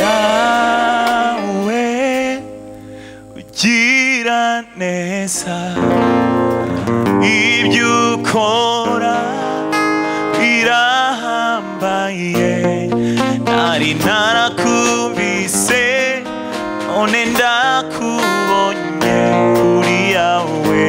yawe ugira neza ibyo ukora birahambaye nari narakumvise none ndakubonye uri yawe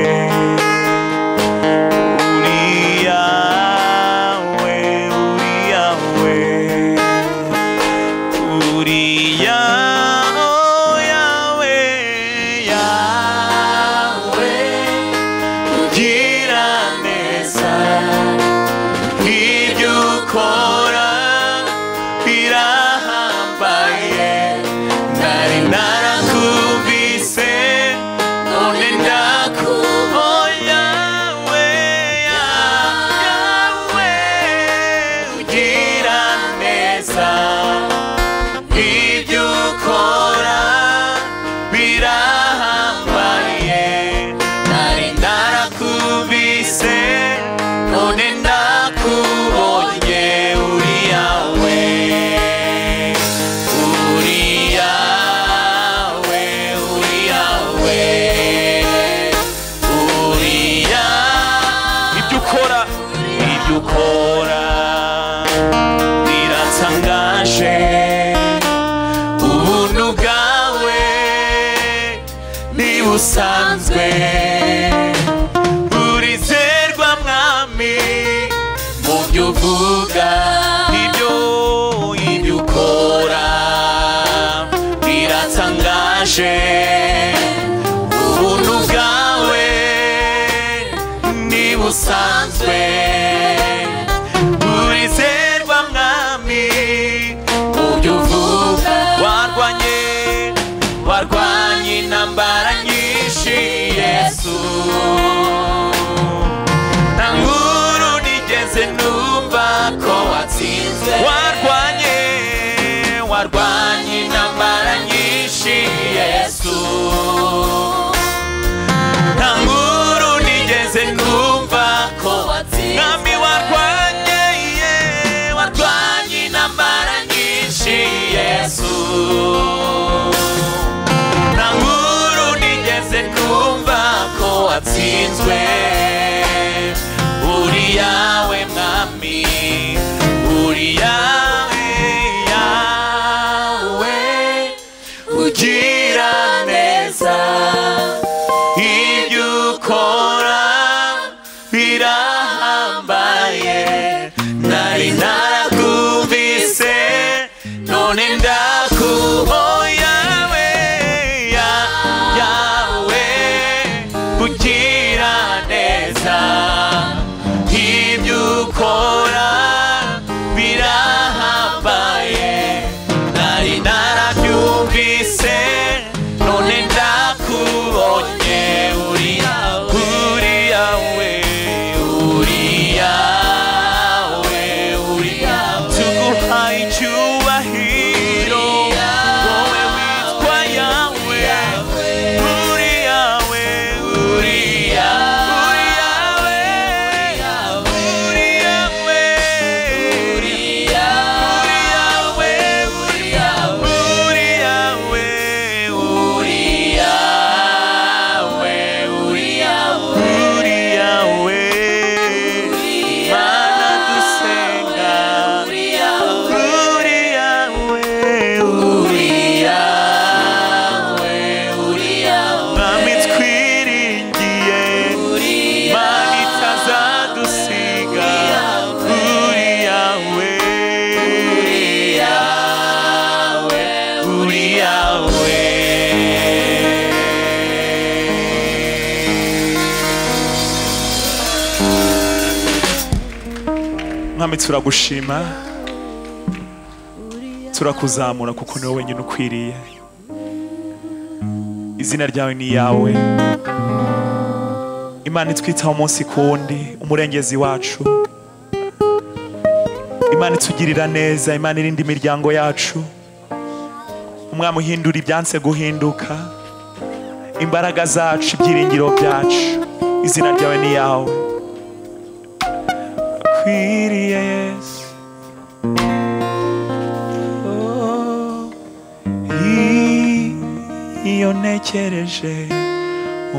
usanzwe urizerwa mwami mu byo uvuga ibyo ukora biratangaje ubuntu bwawe ni busanzwe urizerwa mwami mu byo uvuga warwanye intambara Yesu nta nkuru nigeze numva ko watsinze warwanye intambara nyinshi Yesu nta nkuru nigeze numva ko watsinze nami warwanye intambara nyinshi Yesu watsinzwe uri yawe mwami uri yawe ugira neza ibyo ukora birahambaye nari narakumvise none ndakubonye ibyo ukora birahambaye nari narabyumvise none ndakubonye uri yawe tuguhaye icyubahiro wowe witwa yawe uri yawe Mwami turagushima turakuzamura kuko niwe wenyine ukwiriye izina ryawe ni yawe Imana itwitaho umunsi kundi umurengezi wacu Imana itugirira neza Imana irinda imiryango yacu umwami uhindura ibyanse guhinduka imbaraga zacu ibyiringiro byacu izina ryawe ni yawe akwiriye Yesu iyo ntekereje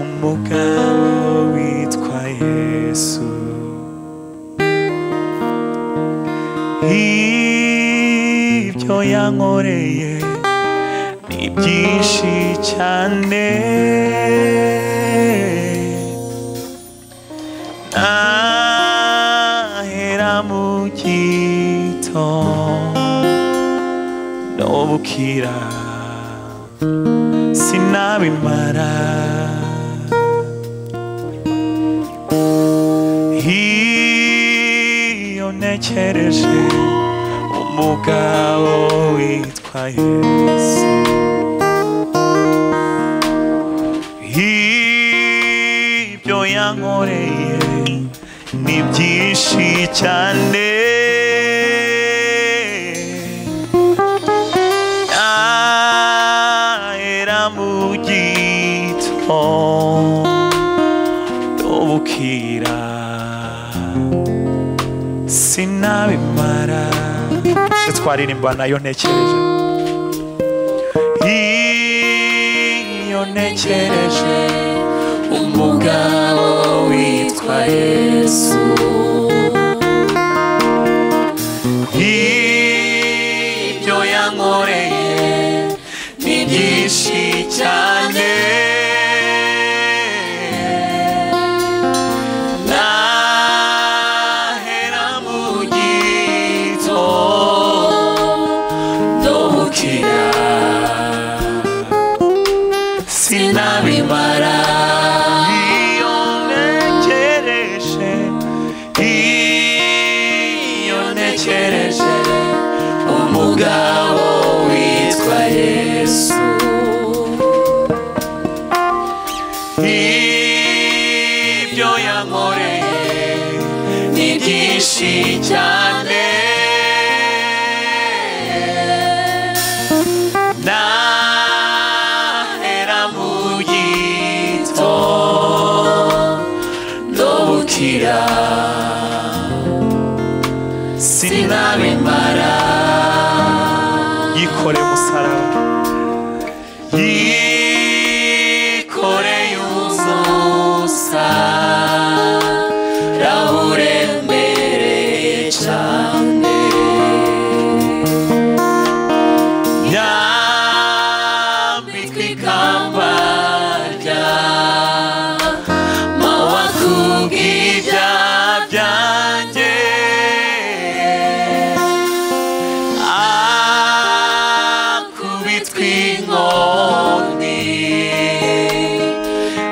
umugabo witwa Yesu, ibyo yankoreye ni byinshi cyane, nahera mu gitondo bukira sinabimara, iyo ntekereje umugabo witwa Yesu, ibyo yankoreye ni byinshi cyane, nahera mu gitondo bukira sinabimara. Twaririmba nayo ntekereje, iyo ntekereje umugabo witwa Yesu, ibyo yankoreye ni byinshi cyane, nahera mu gitondo bukira sinabimara, umugabo witwa Yesu, ibyo yankoreye ni byinshi cyane, nahera mu gitondo bukira sinabimara, yikoreye umusaraba, yikoreye umusaraba uremereye cyane, yambikwa ikamba ry'amahwa kubw'ibyaha byanjye,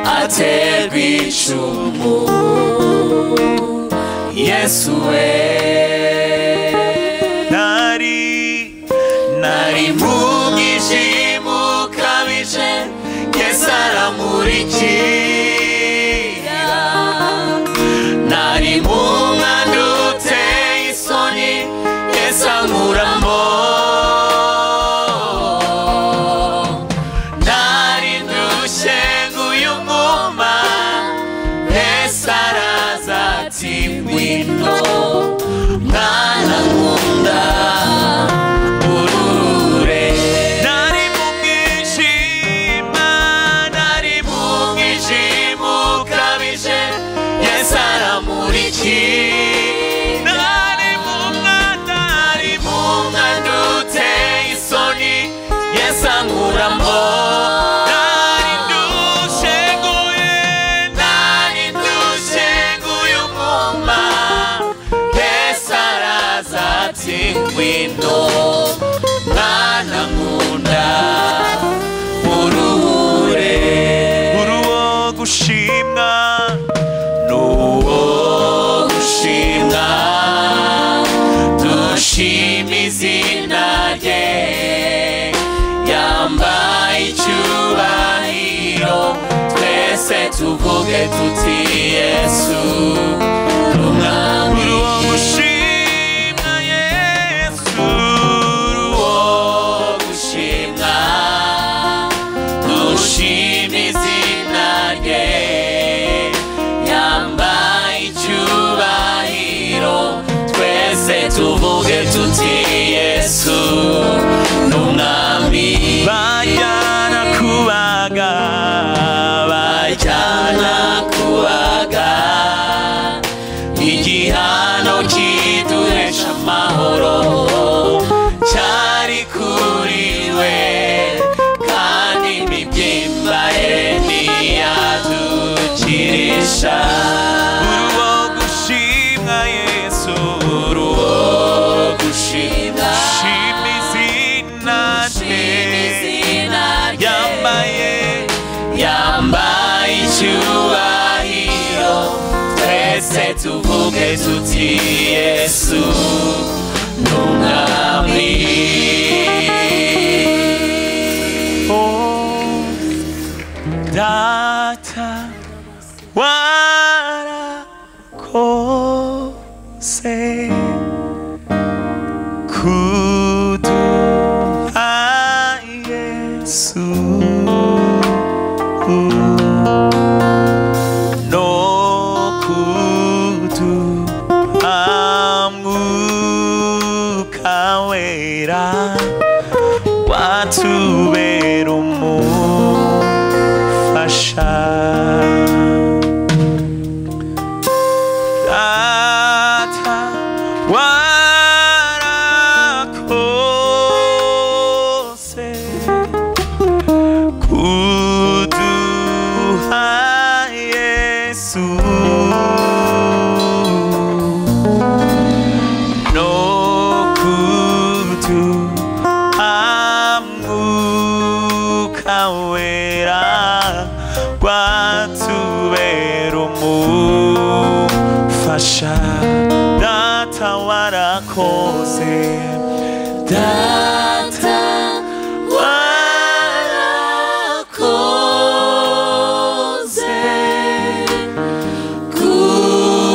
aterwa icumu Yesu we, nari mu mwijima ukabije, Yesu aramurikira, nari mu mwanda uteye isoni, Yesu ankuramo, mwana nkunda urure, nari mu mwijima ukabije, Yesu aramurikira, nari mu mwanda uteye isoni, Yesu ankuramo, wino mwana nkunda uruhure, uruwo gushimwa n'uwo gushimwa, dushima izina rye, yambaye icyubahiro, twese tuvuge tuti Yesu n'umwami, uruwo gushimwa tuvuge tuti Yesu n'umwami, bajyana kubaga icyubahiro twese tuvuge tuti Yesu n'umwami. Data warakose kuduha Yesu no kuduha Mwuka Wera watubera umufasha. Data warakose kuduha Yesu no kuduha Mwuka Wera watubera umufasha. Data warakoze, Data warakoze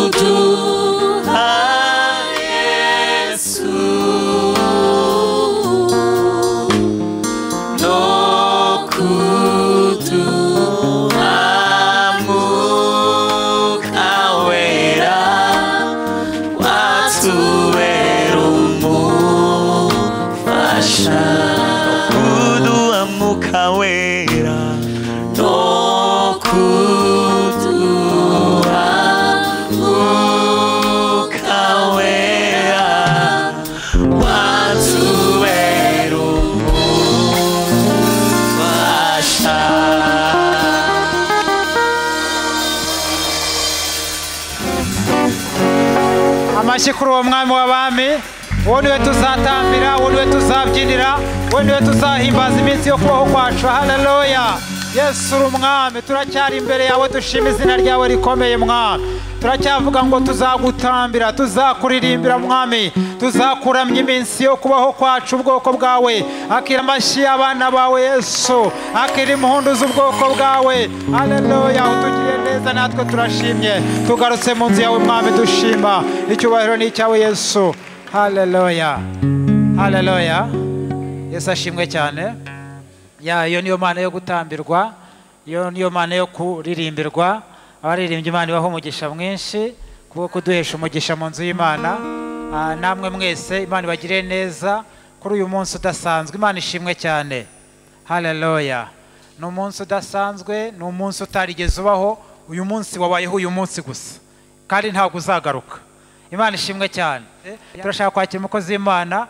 kuduha Yesu no kuduha Mwuka Wera watubera umufasha. Kuduha Mwuka Wera no kuduha Mwuka Wera watubera umufasha. Amashyi kuri uwo mwami w'abami, uwo niwe tuzatambira, uwo niwe tuzabyinira, uwo niwe tuzahimbaza iminsi yo kubaho kwacu. Haleluya! Yesu uri umwami, turacyari imbere yawe dushima izina ryawe rikomeye mwami. Turacyavuga ngo tuzagutambira, tuzakuririmbira mwami, tuzakuramya iminsi yo kubaho kwacu ubwoko bwawe. Akira amashyi abana bawe Yesu, akira impundu z'ubwoko bwawe. Haleluya! Utugiriye neza natwe turashimye, tugarutse mu nzu yawe mwami dushima. Icyubahiro ni icyawe Yesu. Haleluya, haleluya. Yesu ashimwe cyane. Iyo niyo mana yo gutambirwa, iyo niyo mana yo kuririmbirwa. Abaririmbyi Imana ibaha umugisha mwinshi kuko kuduhesha umugisha mu nzu y'Imana. Namwe mwese Imana ibagire neza kuri uyu munsi udasanzwe. Imana ishimwe cyane. Haleluya. Ni umunsi udasanzwe, ni umunsi utarigeze ubaho. Uyu munsi wabayeho uyu munsi gusa kandi ntabwo uzagaruka. Imana ishimwe cyane. Turashaka kwakira umukozi w'Imana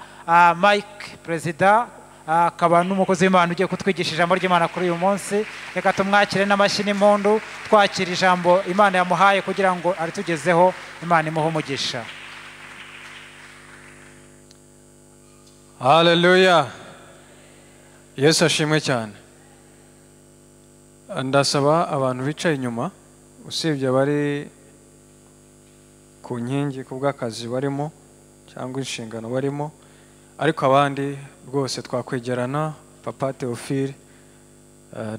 Mike Perezida, akaba n'umukozi w'Imana ugiye kutwigisha ijambo ry'Imana kuri uyu munsi. Reka tumwakire n'amashyi n'impundu twakira ijambo Imana yamuhaye kugira ngo aritugezeho. Imana imuhe umugisha. Haleluya. Yesu ashimwe cyane. Ndasaba abantu bicaye inyuma, usibye abari ku nkingi kubw'akazi barimo cyangwa inshingano barimo, ariko abandi rwose twakwegerana, Papa Theophile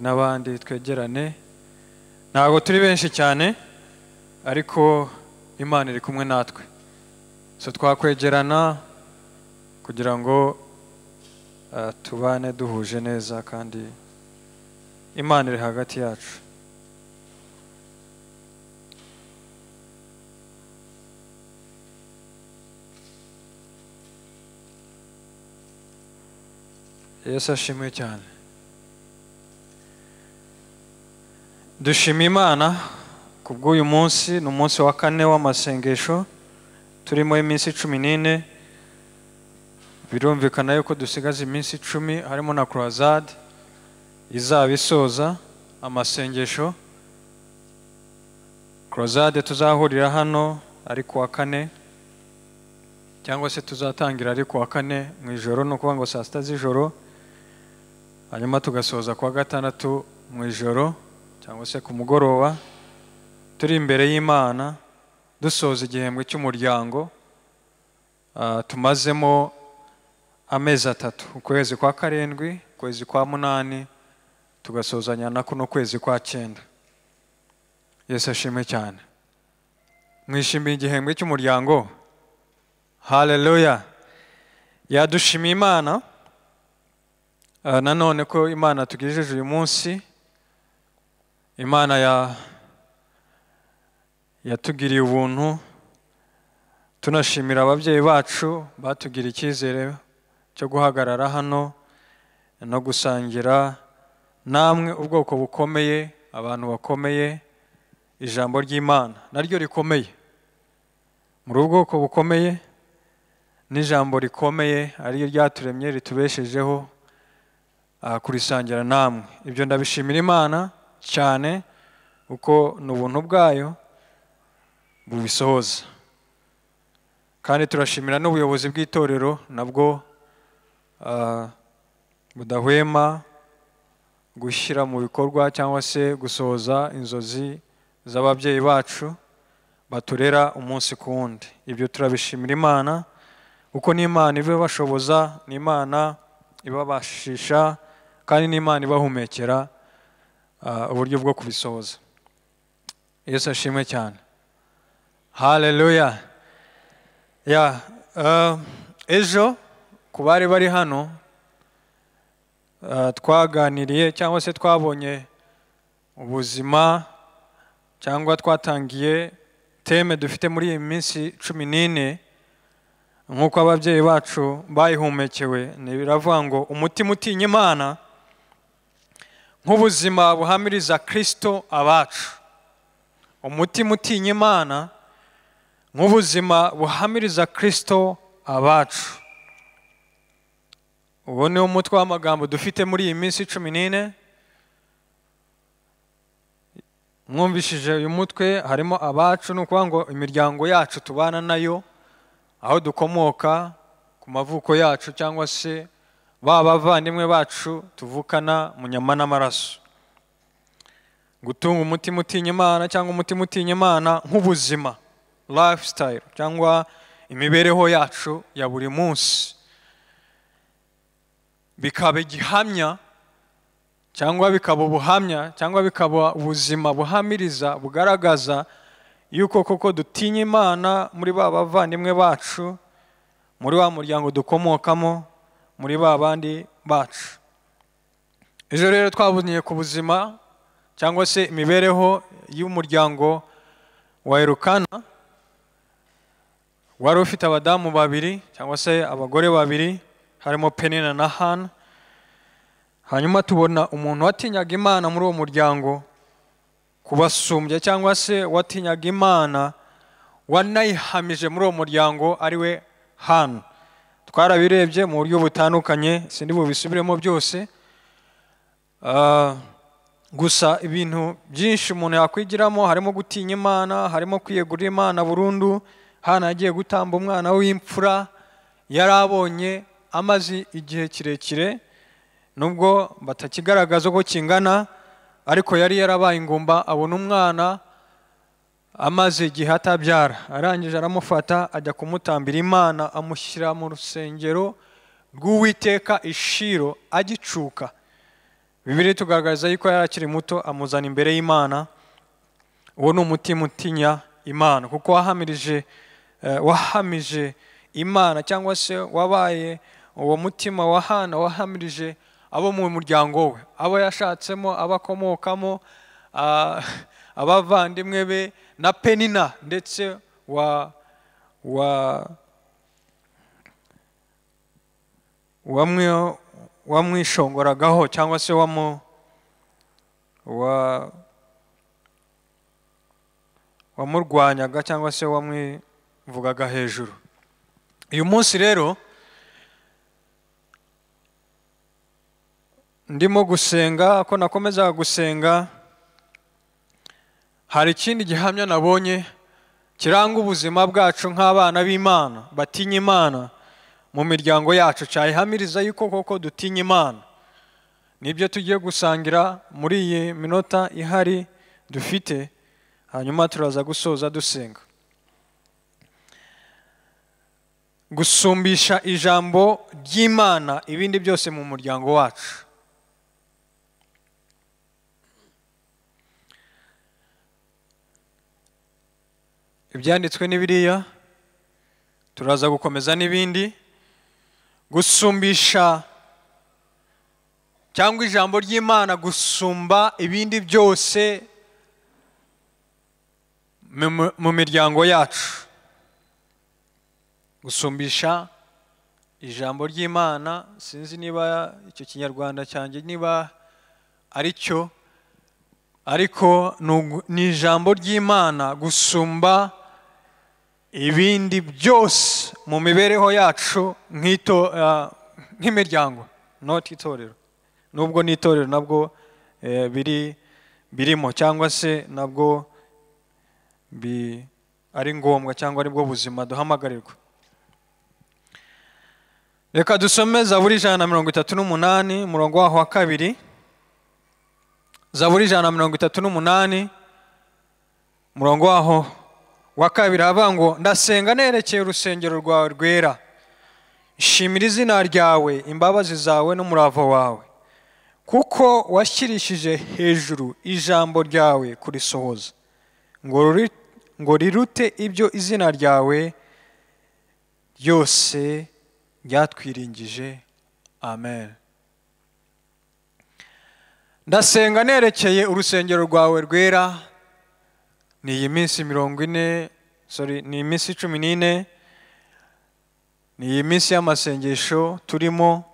n'abandi twegerane. Ntabwo turi benshi cyane ariko Imana iri kumwe natwe, so twakwegerana kugira ngo tubane duhuje neza kandi Imana iri hagati yacu. Yesu ashimwe cyane. Dushima Imana kubw'uyu munsi, ni umunsi wa 4 w'amasengesho turimo iminsi 14. Birumvikana yuko dusigaza iminsi 10 harimo na croisade izaba isoza amasengesho. Croisade tuzahurira hano ari ku wa 4 cyangwa se tuzatangira ari ku wa 4 mu ijoro, no kuvuga ngo saa 6 z'ijoro, hanyuma tugasoza ku wa 6 mu ijoro. cyangwa se ku mugoroba turi imbere y'Imana dusoza igihembwe cy'umuryango tumazemo amezi 3, ukwezi kwa 7, ukwezi kwa 8, tugasozanya na kuno kwezi kwa 9. Yesu ashimwe cyane. Mwishimiye igihembwe cy'umuryango. Haleluya. Yadushimiye Imana nanone ko Imana tugejeje uyu munsi. Imana yatugiriye ubuntu. Tunashimira ababyeyi bacu batugiriye icyizere cyo guhagarara hano no gusangira namwe ubwoko bukomeye, abantu bakomeye, ijambo ry'Imana naryo rikomeye. Muri ubwoko bukomeye n'ijambo rikomeye ari ryaturemye ritubeshejeho kurisangira namwe. Ibyo ndabishimira Imana cyane uko n'ubuntu bwayo bubisohoza. Kandi turashimira n'ubuyobozi bw'itorero nabwo budahwema gushyira mu bikorwa cyangwa se gusohoza inzozi z'ababyeyi bacu baturera umunsi ku wundi. Ibyo turabishimira Imana kuko n'Imana ibibashoboza, n'Imana ibabashisha, kandi n'Imana ibahumekera uburyo bwo kubisohoza. Yesu ashimwe cyane. Haleluya. Ejo ku bari bari hano twaganiriye cyangwa se twabonye ubuzima cyangwa twatangiye teme dufite muri iyi minsi 14 nk'uko ababyeyi bacu bayihumekewe. Biravuga ngo umutima utinya Imana nk'ubuzima buhamiriza Kristo abacu. Umutima utinya Imana nk'ubuzima buhamiriza Kristo abacu. Uwo ni umutwe w'amagambo dufite muri iyi minsi 14. Mwumvishije uyu mutwe harimo abacu, nukuvuga ngo imiryango yacu tubana nayo, aho dukomoka ku mavuko yacu cyangwa se bavandimwe bacu tuvukana mu nyama n'amaraso. Gutunga umutima utinya Imana cyangwa umutima utinya Imana nk'ubuzima, lifestyle cyangwa imibereho yacu ya buri munsi, bikaba igihamya cyangwa bikaba ubuhamya cyangwa bikaba ubuzima buhamiriza bugaragaza yuko koko dutinya Imana muri bavandimwe bacu, muri wa muryango dukomokamo, muri bandi bacu. Ejo rero twabonye ku buzima cyangwa se imibereho y'umuryango wa Elukana wari ufite abadamu 2 cyangwa se abagore 2, harimo Penina na Hana. Hanyuma tubona umuntu watinyaga Imana muri uwo muryango kubasumbya cyangwa se watinyaga Imana wanayihamije muri uwo muryango ariwe Hana. Twarabirebye mu buryo butandukanye, sindi bubisubiremo byose. Gusa ibintu byinshi umuntu yakwigiramo harimo gutinya Imana, harimo kwiyegurira Imana burundu. Hana yagiye gutamba umwana w'imfura yarabonye amazi igihe kirekire, nubwo batakigaragaza uko kingana, ariko yari yarabaye ingumba. Abona umwana amaze igihe atabyara, arangije aramufata ajya kumutambira Imana, amushyira mu rusengero rw'Uwiteka Ishiro agicuka. Bibiliya tugaragaza yuko yari akiri muto, amuzana imbere y'Imana. Uwo ni umutima utinya Imana kuko wahamije Imana cyangwa se wabaye uwo mutima wa Hana wahamirije abo mu muryango we, abo yashatsemo, abakomokamo, abavandimwe be na Penina ndetse wamwishongoragaho cyangwa se wamurwanyaga cyangwa se wamwivugaga hejuru. Uyu munsi rero ndimo gusenga, ko nakomezaga gusenga, hari ikindi gihamya nabonye kiranga ubuzima bwacu nk'abana b'Imana batinya Imana mu miryango yacu, cyayihamiriza yuko koko dutinya Imana. nibyo tugiye gusangira muri iyi minota ihari dufite, hanyuma turaza gusoza dusenga. Gusumbisha ijambo ry'Imana ibindi byose mu muryango wacu. Ibyanditswe ni biriya, turaza gukomeza n'ibindi. Gusumbisha cyangwa ijambo ry'Imana gusumba ibindi byose mu miryango yacu. Gusumbisha ijambo ry'Imana, sinzi niba icyo kinyarwanda cyanjye niba ari cyo, ariko ni ijambo ry'Imana gusumba ibindi byose mu mibereho yacu nk'imiryango, not itorero. Nubwo n'itorero nabwo birimo, cyangwa se nabwo ari ngombwa, cyangwa ari bwo buzima duhamagarirwa. Reka dusome Zaburi 138 umurongo waho wa 2. Zaburi 138 umurongo waho wa 2 havuga ngo, ndasenga nerekeye urusengero rwawe rwera, shimira izina ryawe, imbabazi zawe n'umurava wawe, kuko washyirishije hejuru ijambo ryawe kurisohoza, ngo rirute ibyo izina ryawe ryose ryatwiringije. Amen. Ndasenga nerekeye urusengero rwawe rwera. Ni iyi minsi 40, ni iminsi 14, ni iyi minsi y'amasengesho turimo,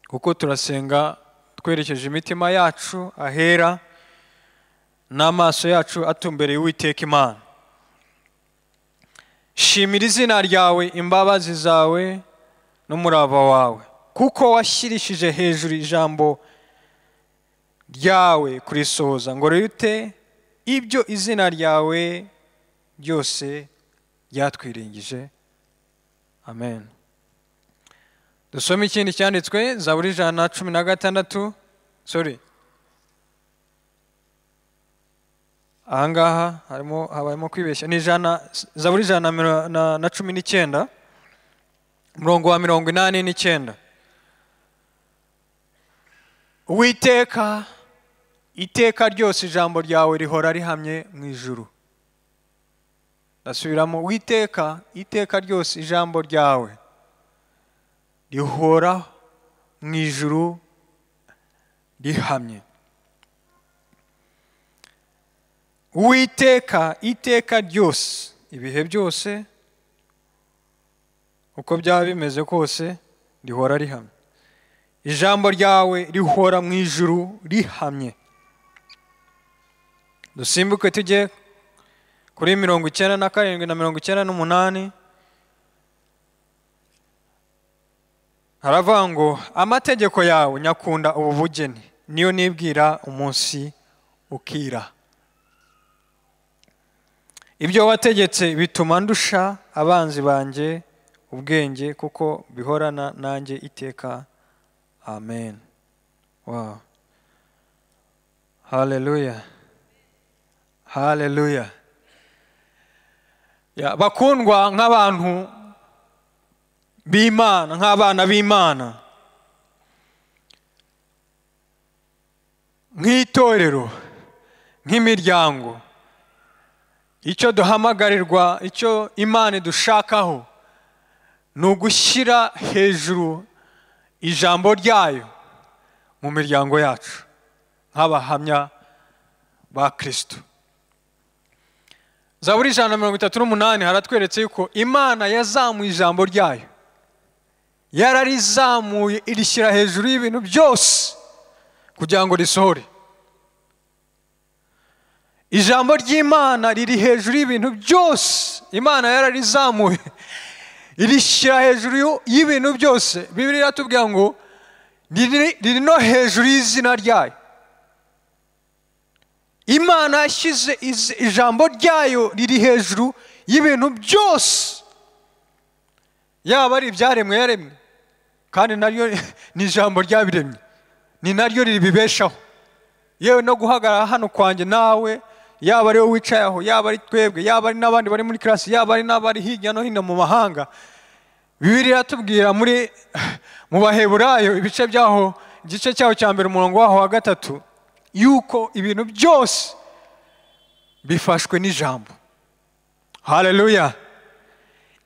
kuko turasenga twerekeje imitima yacu ahera n'amaso yacu atumbereye Uwiteka Imana. Shimira izina ryawe, imbabazi zawe n'umurava wawe, kuko washyirishije hejuru ijambo ryawe kurisohoza, ngo rirute ibyo izina ryawe ryose ryatwiringije. Amen. Dusome ikindi cyanditswe, Zaburi 116. Ahangaha habayemo kwibeshya. Ni Zaburi 119 umurongo wa 89. Uwiteka, iteka ryose ijambo ryawe rihora rihamye mu ijuru. Ndasubiramo, Uwiteka, iteka ryose ijambo ryawe rihora mu ijuru rihamye. Uwiteka, iteka ryose, ibihe byose uko byaba bimeze kose rihora rihamye. Ijambo ryawe rihora mu ijuru rihamye. Dusimbuke tujye kuri 97 na 98. Haravuga ngo, amategeko yawe nyakunda ubugeni, niyo nibwira umunsi ukira. Ibyo wategetse bituma ndusha abanzi banjye ubwenge, kuko bihorana nanjye iteka. Amen. Wow. Hallelujah. Hallelujah. Bakundwa nk'abantu b'Imana, nk'abana b'Imana, nk'itorero, nk'imiryango, icyo duhamagarirwa, icyo Imana idushakaho ni ugushyira hejuru ijambo ryayo mu miryango yacu nk'abahamya ba Kristo. Zaburi 138 haratweretse yuko Imana yazamuye ijambo ryayo, yararizamuye irishyira hejuru y'ibintu byose kugira ngo risohore. Ijambo ry'Imana riri hejuru y'ibintu byose. Imana yararizamuye irishyira hejuru y'ibintu byose. Bibiliya iratubwira ngo riri no hejuru y'izina ryayo. Imana yashyize ijambo ryayo riri hejuru y'ibintu byose, yaba ari ibyaremwe yaremwe, kandi naryo ni ijambo ryabiremye. ni naryo ribibeshaho. Yewe no guhagarara hano kwanjye nawe, yaba ari wowe wicaye aho, yaba ari twebwe, yaba ari n'abandi bari muri class, yaba ari n'abari hirya no hino mu mahanga, Bibiliya iratubwira mu Baheburayo ibice byaho, igice cyaho cya mbere umurongo waho wa 3, yuko ibintu byose bifashwe n'ijambo. Haleluya.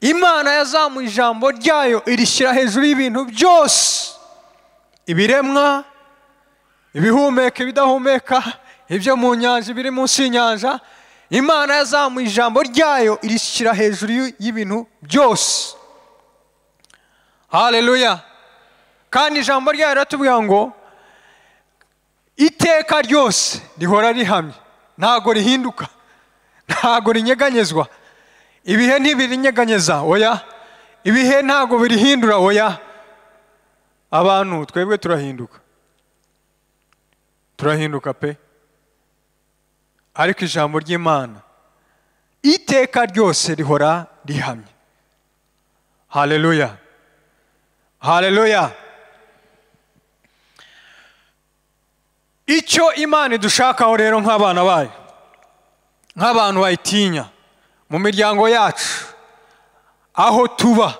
Imana yazamuye ijambo ryayo irishyira hejuru y'ibintu byose, ibiremwa, ibihumeka, ibidahumeka, ibyo mu nyanja, ibiri munsi y'inyanja. Imana yazamuye ijambo ryayo irishyira hejuru y'ibintu byose. Haleluya. Kandi ijambo ryayo riratubwira ngo iteka ryose rihora rihamye, ntago rihinduka, ntago rinyeganyezwa. Ibihe ntibirinyeganyeza, oya. Ibihe ntago birihindura, oya. Abantu twebwe turahinduka pe. Ariko ijambo ry'Imana iteka ryose rihora rihamye. Haleluya. Haleluya. Icyo Imana idushakaho rero nk'abana bayo, nk'abantu bayitinya, mu miryango yacu, aho tuba,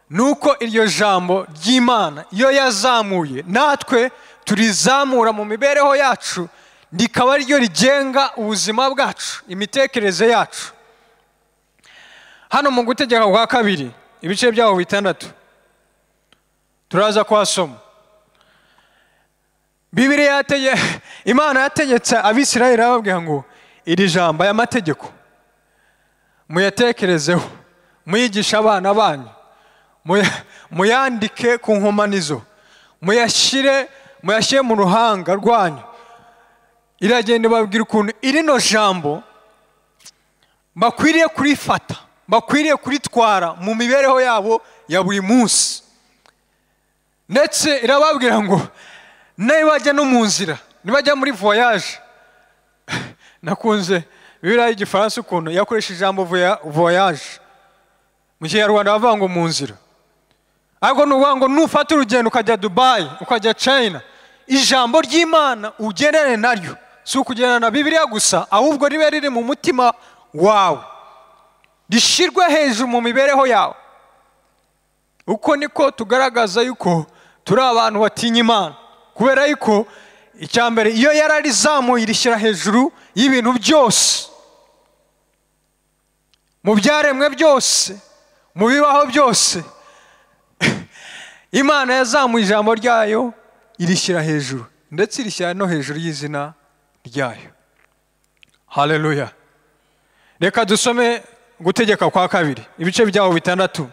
nuko iryo jambo ry'Imana iyo yazamuye, natwe turizamura mu mibereho yacu, rikaba ryo rigenga ubuzima bwacu, imitekerereze yacu. Hano mu Gutegeka kwa 2 ibice byaho 6 turaza kuhasoma. Bibiliya Imana yategetse Abisirayeli ababwira ngo iri jambo aya mategeko muyatekerezeho, muyigisha abana banyu, muyandike ku nkomanizo, muyashyire mu ruhanga rwanyu. Iragenda babwira ukuntu irino jambo bakwiriye kurifata, bakwiriye kuritwara mu mibereho yabo ya buri munsi. Ndetse irababwira ngo nibajya no mu nzira, nibajya muri voyage. Nakunze Bibiliya y'Igifaransa ukuntu yakoresha ijambo voyage. Mu Kinyarwanda bavuga ngo mu nzira. Ariko nuvuga ngo nufata urugendo ukajya Dubai, ukajya China, ijambo ry'Imana ugendane naryo, si ukugendana na Bibiliya gusa, ahubwo ribe riri mu mutima wawe, rishirwe hejuru mu mibereho yawe. Uko niko tugaragaza yuko turi abantu batinya Imana, kubera yuko icyambere iyo yararizamuye irishyira hejuru y'ibintu byose, mu byaremwe byose, mu bibaho byose. Imana yazamuye ijambo ryayo irishyira hejuru, ndetse irishyira no hejuru y'izina ryayo. Haleluya. Reka dusome Gutegeka kwa 2 ibice byaho 6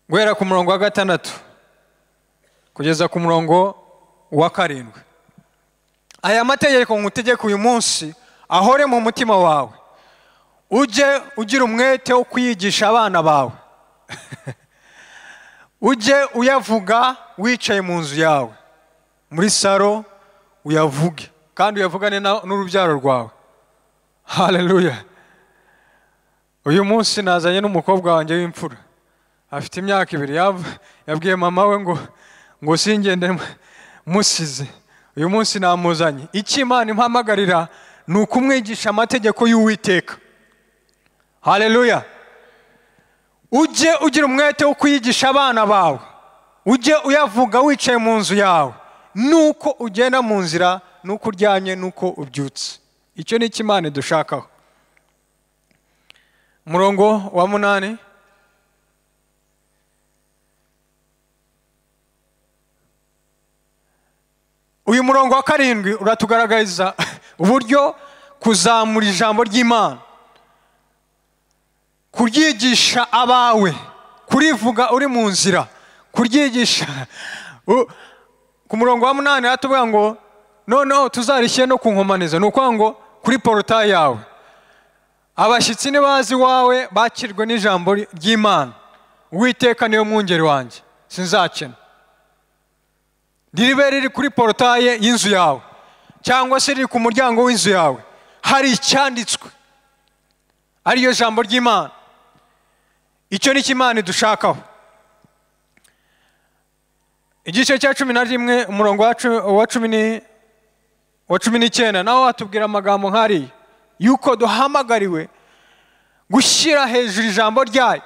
guhera ku murongo wa 6 kugeza ku murongo wa 7. Aya mategeko ngutegeka uyu munsi ahore mu mutima wawe, ujye ugira umwete wo kwigisha abana bawe. Ujye uyavuga wicaye mu nzu yawe, muri saro uyavuge, kandi uyavugane n'urubyaro rwawe. Haleluya. Uyu munsi nazanye n'umukobwa wanjye w'imfura, afite imyaka 2. Yabwiye mama we ngo singende musize. Uyu munsi namuzanye. Icyo Imana impamagarira ni ukumwigisha amategeko y'Uwiteka. Haleluya. Ujye ugira umwete wo kwigisha abana bawe, ujye uyavuga wicaye mu nzu yawe, nuko ugenda mu nzira, nuko uryamye, nuko ubyutse. Icyo ni cyo Imana idushakaho. Murongo wa 8. Uyu murongo wa 7 uratugaragariza uburyo kuzamura ijambo ry'Imana, kuryigisha abawe, kurivuga uri mu nzira, kuryigisha. Ku murongo wa 8 hatubwira ngo noneho tuzarishyire no ku nkomanizo, ni ukuvuga ngo kuri porutayi yawe. Abashyitsi nibazi wawe bakirwe n'ijambo ry'Imana, Uwiteka niyo mwungeri wanjye, sinzakena. Ribe riri kuri porutayi y'inzu yawe, cyangwa se riri ku muryango w'inzu yawe, hari icyanditswe, ariyo jambo ry'Imana. Icyo ni cyo Imana idushakaho. igice cya 11 umurongo wa 19 naho hatubwira amagambo nk'ari yuko duhamagariwe gushyira hejuru ijambo ryayo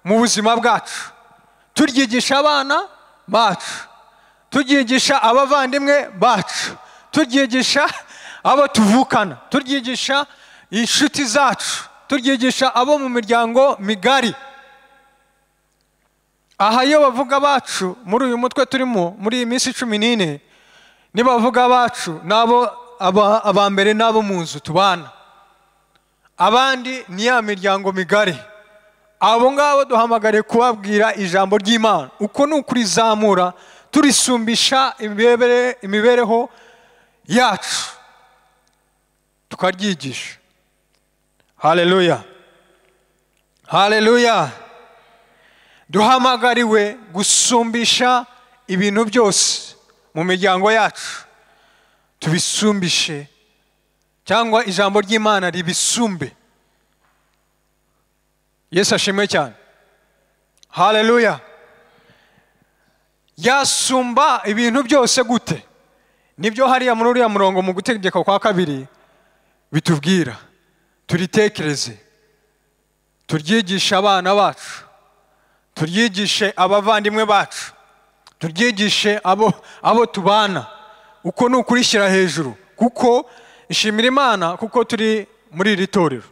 mu buzima bwacu, turyigisha abana bacu, turyigisha abavandimwe bacu, turyigisha abo tuvukana, turyigisha inshuti zacu, turyigisha abo mu miryango migari. Aha iyo bavuga bacu muri uyu mutwe turimo muri iyi minsi 14, niba bavuga bacu nabo abambere nabo mu nzu tubana, abandi ni ya miryango migari. Abo ngabo duhamagare kubabwira ijambo ry'Imana, uko ni ukurizamura turisumbisha imibereho yacu tukaryigisha. Haleluya, haleluya. Duhamagariwe gusumbisha ibintu byose mu miryango yacu, tubisumbishe cyangwa ijambo ry'Imana ribisumbe. Yesu ashimwe cyane. Haleluya. Yasumba ibintu byose gute? Nibyo hariya muri uriya murongo mu gutegeka kwa 2 bitubwira. Turitekereze, turyigisha abana bacu, turyigishe abavandimwe bacu, turyigishe abo tubana, uko ni ukurishyira hejuru. Kuko ishimira Imana kuko turi muri iri torero.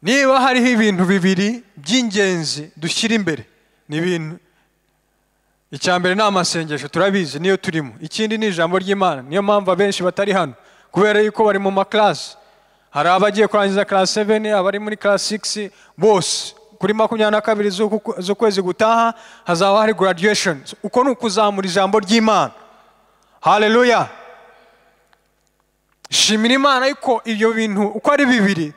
Niba hariho ibintu bibiri by'ingenzi dushyira imbere, ni ibintu, icya mbere ni amasengesho, turabizi niyo turimo. Ikindi ni ijambo ry'Imana. Niyo mpamvu abenshi batari hano, kubera yuko bari mu maklasi. Hari abagiye kurangiza class 7, abari muri class 6, bose kuri 22 z'ukwezi gutaha hazaba hari graduation. Uko ni ukuzamura ijambo ry'Imana. Haleluya. Shimira Imana yuko ibyo bintu uko ari bibiri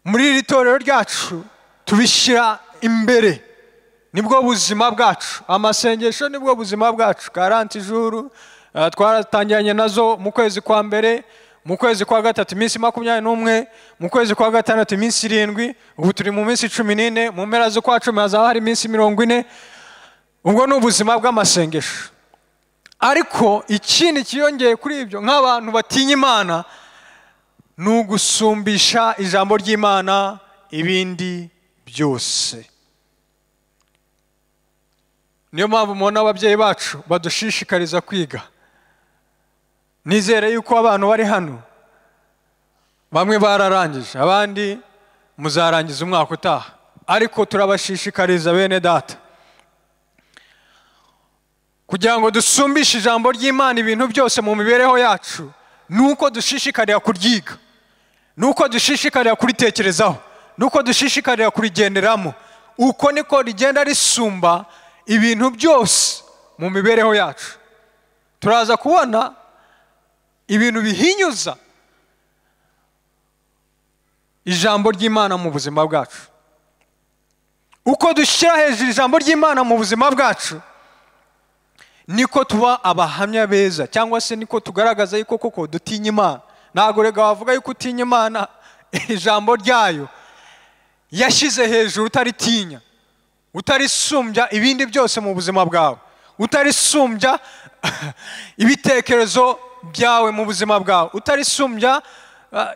muri iri torero ryacu tubishyira imbere. Nibwo buzima bwacu. Amasengesho nibwo buzima bwacu. 40 jours twaratangiranye nazo mu kwezi kwa mbere, mu kwezi kwa gatatu iminsi 21, mu kwezi kwa gatandatu iminsi 7, ubu turi mu minsi 14, mu mpera zo kwa 10 hazaba hari iminsi 40. Ubwo ni ubuzima bw'amasengesho. Ariko ikindi kiyongeye kuri ibyo nk'abantu batinya Imana ni ugusumbisha ijambo ry'Imana ibindi byose. Niyo mpamvu mubona ababyeyi bacu badushishikariza kwiga. Nizere yuko abantu bari hano bamwe bararangije, abandi muzarangiza umwaka utaha, ariko turabashishikariza bene data kugira ngo dusumbishe ijambo ry'Imana ibintu byose mu mibereho yacu. Nuko dushishikarira kuryiga, nuko dushishikarira kuritekerezaho, nuko dushishikarira kurigenderamo. Uko niko rigenda risumba ibintu byose mu mibereho yacu. Turaza kubona ibintu bihinyuza ijambo ry'Imana mu buzima bwacu. Uko dushyira hejuru ijambo ry'Imana mu buzima bwacu, niko tuba abahamya beza, cyangwa se niko tugaragaza yuko koko dutinya Imana. Ntabwo rega wavuga yuko utinya Imana ijambo ryayo yashyize hejuru utaritinya, utarisumbya ibindi byose mu buzima bwawe, utarisumbya ibitekerezo byawe mu buzima bwawe, utarisumbya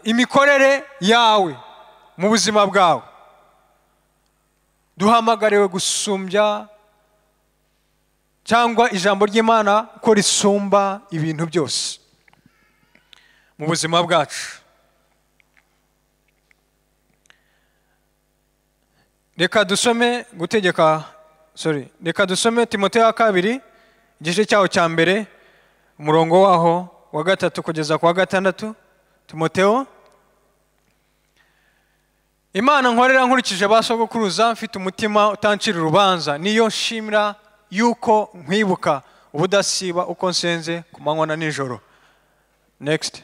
imikorere yawe mu buzima bwawe. Duhamagariwe gusumbya cyangwa ijambo ry'Imana ko risumba ibintu byose mu buzima bwacu. Reka dusome Timoteyo 2 igice cyaho cya mbere umurongo waho wa 3 kugeza ku wa 6. Timoteyo: Imana nkorera nkurikije basogokuruza, mfite umutima utancira urubanza, niyo nshimira yuko nkwibuka ubudasiba uko nsenze ku manywa na nijoro. Next.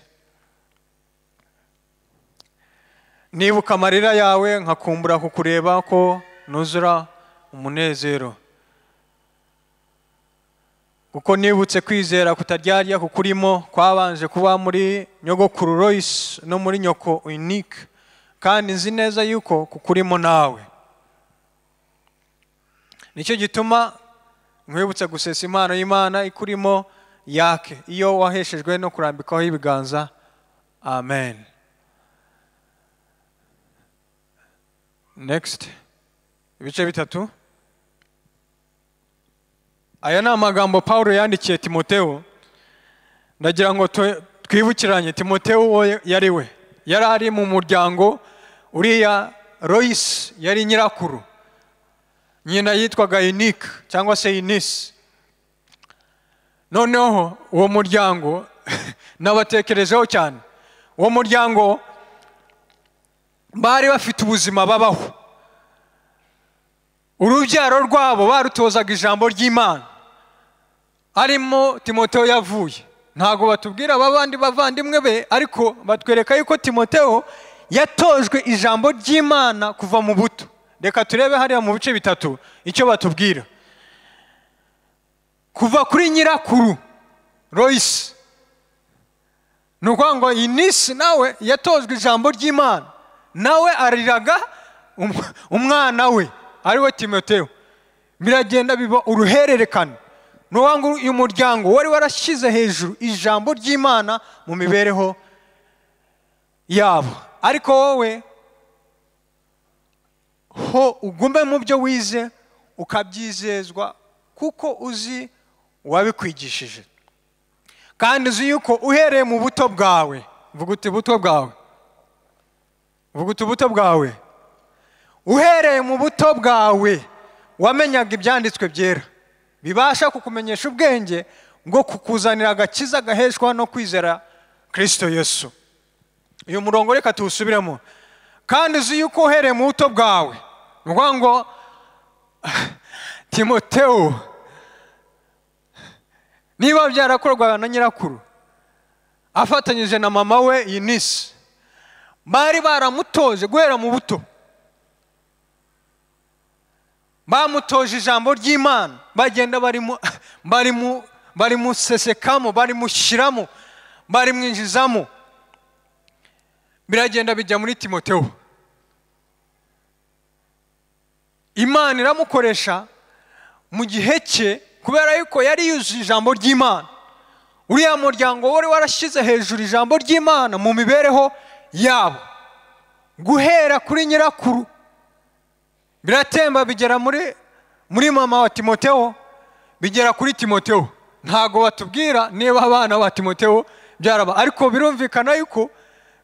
Nibuka amarira yawe nkakumbura kukureba ko nuzura umunezero. Kuko nibutse kwizera kutaryarya kukurimo kwabanje kuba muri nyogokuru Royce no muri nyoko Unique, kandi nzi neza yuko kukurimo nawe. Nicyo gituma nkwibutse gusesa impano y'Imana ikurimo yake iyo waheshejwe no kurambikaho ibiganza. Amen. Next. Ibice bitatu. Aya ni amagambo Paulo yandikiye Timoteyo. Ndagira ngo twibukiranye Timoteyo yari we. Yari ari mu muryango uriya Lois yari nyirakuru. Nyina yitwaga Unique cyangwa se Eunice. Noneho uwo muryango nabatekerejeho cyane. Uwo muryango bari bafite ubuzima babaho. Urubyaro rwabo barutozaga ijambo ry'Imana. Arimo Timoteyo yavuye. Ntago batubwira abandi bavandimwe be, ariko batwereka yuko Timoteyo yatojwe ijambo ry'Imana kuva mu buto. Reka turebe hariya mu bice bitatu icyo batubwira. Kuva kuri nyirakuru Lois, nuko ngo Eunice nawe yatojwe ijambo ry'Imana, nawe ariraga umwana we ari we Timoteyo. Biragenda biba uruhererekane. Nuko ngo uyu muryango wari warashyize hejuru ijambo ry'Imana mu mibereho yabo. Ariko wowe ho ugume mu byo wize ukabyizezwa kuko uzi wabikwigishije. Kandi uzi yuko uhereye mu buto bwawe, vuga uti buto bwawe, vuga uti buto bwawe, uhereye mu buto bwawe wamenyaga ibyanditswe byera bibasha kukumenyesha ubwenge ngo kukuzanira agakiza gaheshwa no kwizera Kristo Yesu. Uyu murongo reka tuwusubiremo. Kandi uzi yuko uhereye mu buto bwawe, nuko ngo Timoteyo niba byarakorwaga na nyirakuru afatanyije na mama we Eunice, bari baramutoje guhera mu buto. Bamutoje ijambo ry'Imana, bagenda bari musesekamo, bari mushyiramo, bari mwinjizamo. Biragenda bijya muri Timoteyo. Imana iramukoresha mu gihe cye kubera yuko yari yujuje ijambo ry'Imana. Uriya muryango wari warashyize hejuru ijambo ry'Imana mu mibereho yabo. Guhera kuri nyirakuru biratemba bigera muri mama wa Timoteyo, bigera kuri Timoteyo. Ntago batubwira niba abana ba Timoteyo byaraba, ariko birumvikana yuko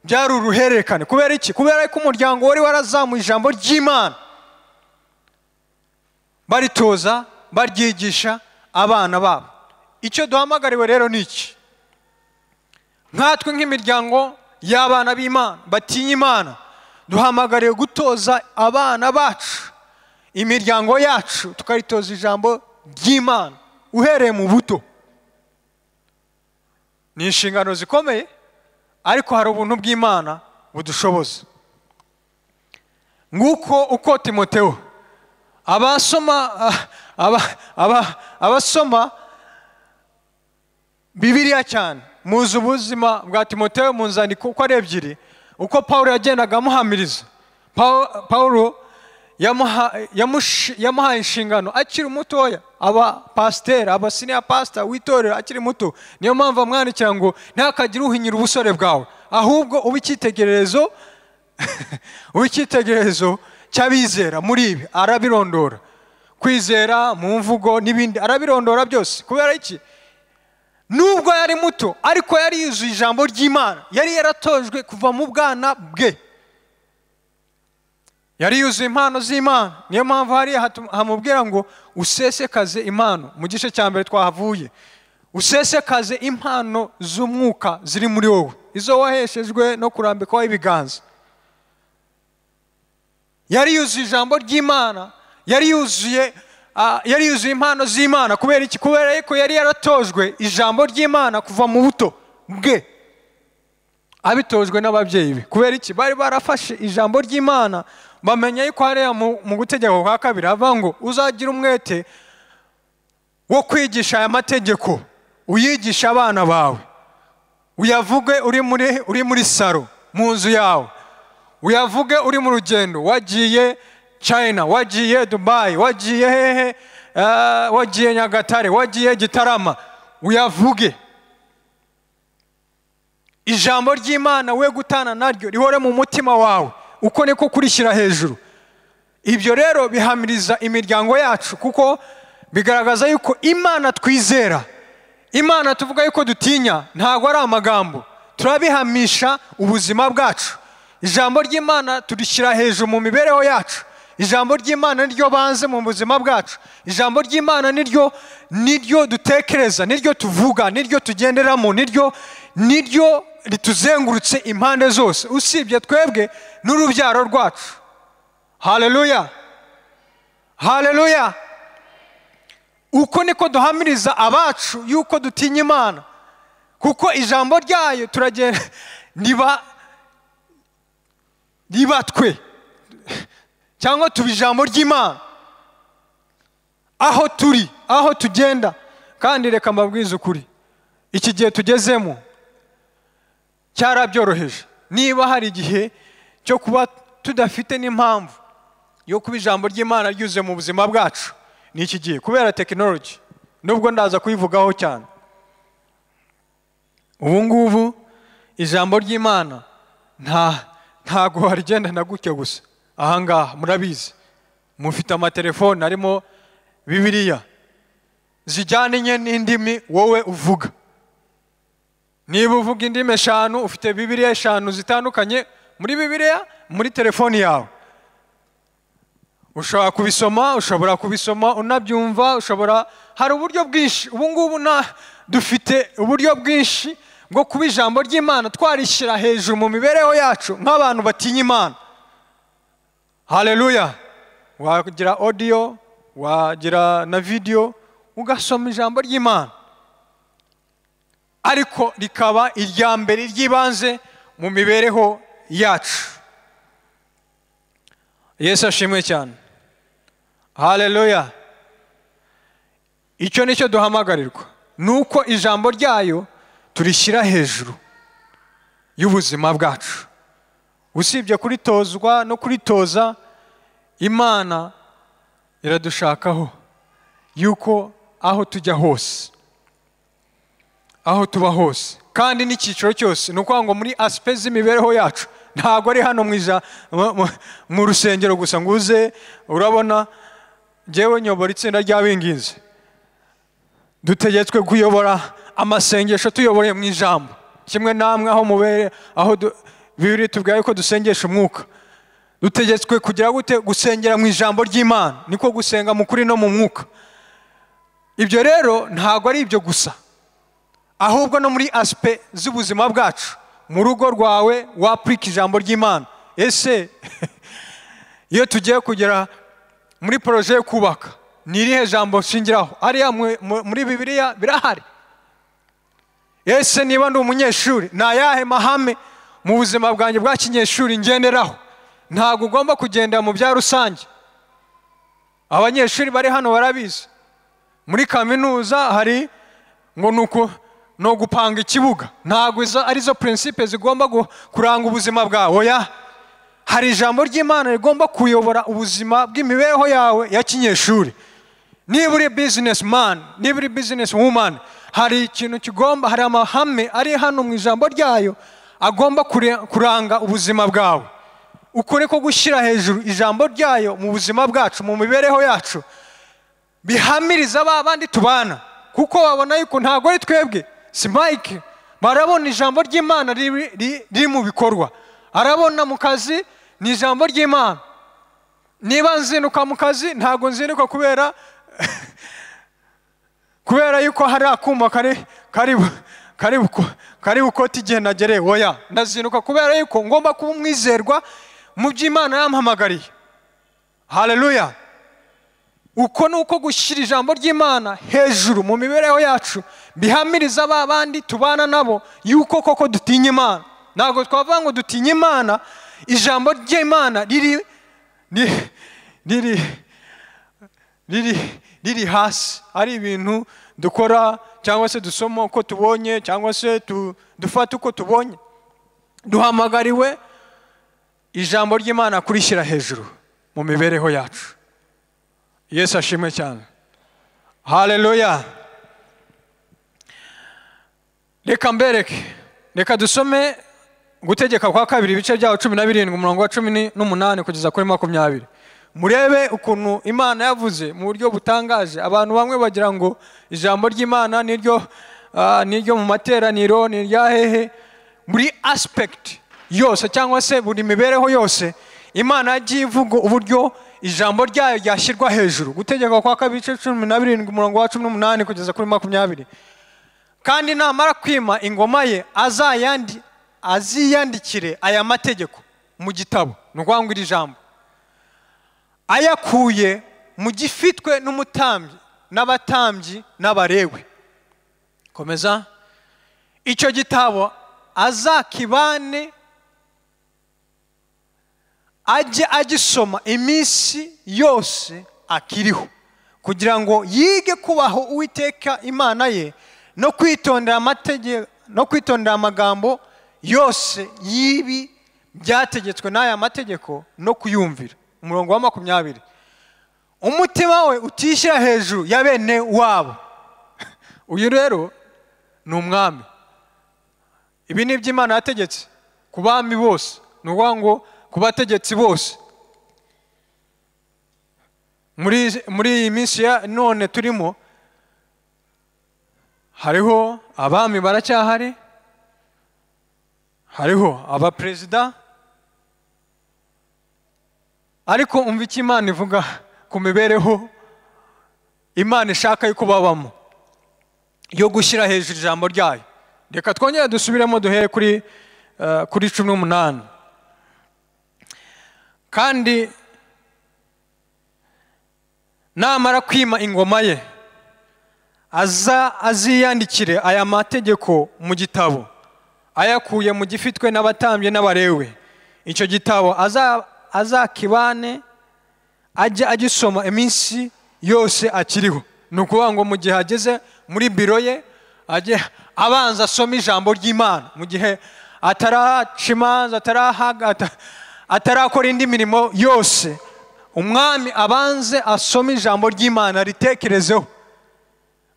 byari uruhererekane. Kubera iki? Kubera ko umuryango wari warazamuye ijambo ry'Imana, baritoza, baryigisha abana babo. Icyo duhamagariwe rero ni iki? Nkatwe nk'imiryango y'abana b'Imana batinya Imana, duhamagariwe gutoza abana bacu, imiryango yacu tukaritoza ijambo ry'Imana uhereye mu buto. Ni inshingano zikomeye, ariko hari ubuntu bw'Imana budushoboza. Nguko uko Timoteyo abasoma Bibiliya cyane muzi ubuzima bwa Timoteyo mu nzandiko uko ari ebyiri, uko Paulo yagendaga amuhamiriza. Paulo yamuhaye inshingano akiri mutoya, aba pasiteri, aba senior pastor w'itorero akiri muto. Niyo mpamvu amwandikira ngo ntakagire uhinyira ubusore bwawe, ahubwo ube icyitegererezo ube icyitegererezo cy'abizera. Muri ibi arabirondora, kwizera mu mvugo n'ibindi arabirondora byose. Kubera iki? Nubwo yari muto, ariko yari yuzuye ijambo ry'Imana, yari yaratojwe kuva mu bwana bwe, yari yuzuye impano z'Imana. Niyo mpamvu hariya hamubwira ngo usesekaze impano. Mu gice cya mbere twahavuye, usesekaze impano z'umwuka ziri muri wowe, izo waheshejwe no kurambikaho ibiganza. Yari yuzuye ijambo ry'Imana, yari yuzuye impano z'Imana. Kubera iki? Kubera ko yari yaratojwe ijambo ry'Imana kuva mu buto bwe, abitojwe n'ababyeyi be. Kubera iki? Bari barafashe ijambo ry'Imana, bamenya yuko hariya mu gutegeka kwa kabiri havuga ngo uzagira umwete wo kwigisha aya mategeko, uyigisha abana bawe, uyavuge uri muri saro mu nzu yawe, uyavuge uri mu rugendo, wagiye China, wagiye Dubai, wagiye hehe wagiye Nyagatare, wagiye Gitarama, uyavuge. Ijambo ry'Imana we gutana naryo rihore mu mutima wawe, uko niko kurishyira hejuru. Ibyo rero bihamiriza imiryango yacu, kuko bigaragaza yuko Imana twizera, Imana tuvuga yuko dutinya, ntago ari amagambo, turabihamisha ubuzima bwacu. Ijambo ry'Imana turishyira hejuru mu mibereho yacu. Ijambo ry'Imana niryo banze mu buzima bwacu. Ijambo ry'Imana niryo dutekereza, niryo tuvuga, niryo tugenderamo, niryo rituzengurutse impande zose, usibye twebwe n'urubyaro rwacu. Haleluya, haleluya. Uko niko duhamiriza abacu yuko dutinya Imana, kuko ijambo ryayo turagenda riba twe, cyangwa tuba ijambo ry'Imana aho turi, aho tugenda. Kandi reka mbabwize ukuri, iki gihe tugezemo cyarabyoroheje. Niba hari igihe cyo kuba tudafite n'impamvu yo kuba ijambo ry'Imana ryuzuye mu buzima bwacu, ni iki gihe, kubera technology, nubwo ndaza kuyivugaho cyane. Ubu ngubu ijambo ry'Imana ntago harigendana gutya gusa. Ahangaha murabizi, mufite amatelefone arimo Bibiliya zijyanye n'indimi wowe uvuga. Niba uvuga indimi 5, ufite Bibiliya 5 zitandukanye muri Bibiliya, muri telefoni yawe. Ushobora kubisoma unabyumva, hari uburyo bwinshi. Ubu ngubu dufite uburyo bwinshi bwo kuba ijambo ry'Imana twarishyira hejuru mu mibereho yacu nk'abantu batinya Imana. Haleluya. Wagira audio, wagira na video, ugasoma ijambo ry'Imana, ariko rikaba irya mbere ry'ibanze mu mibereho yacu. Yesu ashimwe cyane. Haleluya. Icyo nicyo duhamagarirwa, nuko ijambo ryayo turishyira hejuru y'ubuzima bwacu. Usibye kuritozwa no kuritoza, Imana iradushakaho yuko aho tujya hose, aho tuba hose, kandi n'icyiciro cyose, nuko ngo muri aspect z'imibereho yacu, ntago ari hano mu rusengero gusa nguze. Urabona jewe nyobora itsinda ry'abinginzi, dutegetswe kuyobora amasengesho tuyoboreye mu ijambo, kimwe namwe aho mubere, aho Bibiliya tubwira yuko dusengesha umwuka. Dutegetswe kugira gute? Gusengera mu ijambo ry'Imana, niko gusenga mu kuri no mu mwuka. Ibyo rero ntago ari ibyo gusa, ahubwo no muri aspect z'ubuzima bwacu. Mu rugo rwawe waprika ijambo ry'Imana. Ese iyo tugiye kugera muri projet yo kubaka, ni irihe jambo shingiraho? Ariya muri Bibiliya birahari. Ese niba ndi umunyeshuri, na yahe mahame mu buzima bwanjye bwa kinyeshuri ngenderaho? Ntago ugomba kugenda mu bya rusange. Abanyeshuri bari hano barabizi, muri kaminuza hari ngo no gupanga ikibuga. Ntago arizo principes zigomba kuranga ubuzima bwawe. Oya, hari ijambo ry'Imana rigomba kuyobora ubuzima bw'imibereho yawe ya kinyeshuri. Niba uri businessman, niba uri business woman, hari ikintu kigomba, hari amahame ari hano mu ijambo ryayo agomba kuranga ubuzima bwawe. Uko niko gushyira hejuru ijambo ryayo mu buzima bwacu, mu mibereho yacu, bihamiriza babandi tubana, kuko babona yuko ntago ari twebwe, si Mike, barabona ijambo ry'Imana riri mu bikorwa. Arabona mu kazi ni ijambo ry'Imana. Niba nzinuka mu kazi, ntago nzinuka kubera yuko hari akuma kari bukoti igihe nagereye. Oya, ndazinuka kubera yuko ngomba kuba umwizerwa mu by'Imana yampamagariye. Haleluya. Uko nuko gushyira ijambo ry'Imana hejuru mu mibereho yacu, bihamiriza babandi tubana nabo yuko koko dutinya Imana. Ntago twavuga ngo dutinya Imana, ijambo ry'Imana riri hasi, ari ibintu dukora cyangwa se dusoma uko tubonye, cyangwa se dufata uko tubonye. Duhamagariwe ijambo ry'Imana kurishyira hejuru mu mibereho yacu. Yesu ashimwe cyane. Haleluya. Reka mbereke, reka dusome gutegeka kwa kabiri ibice byawo 17 umurongo wa 18 kugeza kuri 20. Murebe ukuntu Imana yavuze mu buryo butangaje. Abantu bamwe bagira ngo ijambo ry'Imana niryo mu materaniro, nirya hehe. Muri aspect yose cyangwa se buri mibereho yose Imana yagiye ivuga uburyo ijambo ryayo ryashyirwa hejuru. Gutegeka kwa kabiri ibice 17 umurongo wa 18 kugeza kuri 20. Kandi namara kwima ingoma ye aziyandikire aya mategeko mu gitabo. Nukwanga iri jambo ayakuye mu gifitwe n'umutambyi n'abatambyi n'abarewe. Komeza. Icyo gitabo azakibane ajye agisoma iminsi yose akiriho, kugira ngo yige kubaho Uwiteka Imana ye no kwitondera amategeko no kwitondera amagambo yose yibi byategetswe n'aya mategeko no kuyumvira. Umurongo wa 20. Umutima we utishyira hejuru ya bene wabo. Uyu rero ni umwami. Ibi ni iby'Imana yategetse ku bami bose, nukuvuga ngo ku bategetsi bose. Muri iyi minsi ya none turimo hariho abami baracyahari, hariho abaperezida, ariko umva icyo Imana ivuga ku mibereho Imana ishaka yuko babamo yo gushyira hejuru ijambo ryayo. Reka twongere dusubiremo duhere kuri 18. Kandi namara kwima ingoma ye aziyandikire aya mategeko mu gitabo ayakuye mu gifitwe n'abatambye n'abarewe. Icyo gitabo azakibane ajye agisoma iminsi yose akiriho. Nukuvuga ngo mu gihe ageze muri biro ye ajye abanza asoma ijambo ry'Imana, mu gihe ataraca imanza, atarakora indi mirimo yose, umwami abanze asome ijambo ry'Imana ritekerezeho.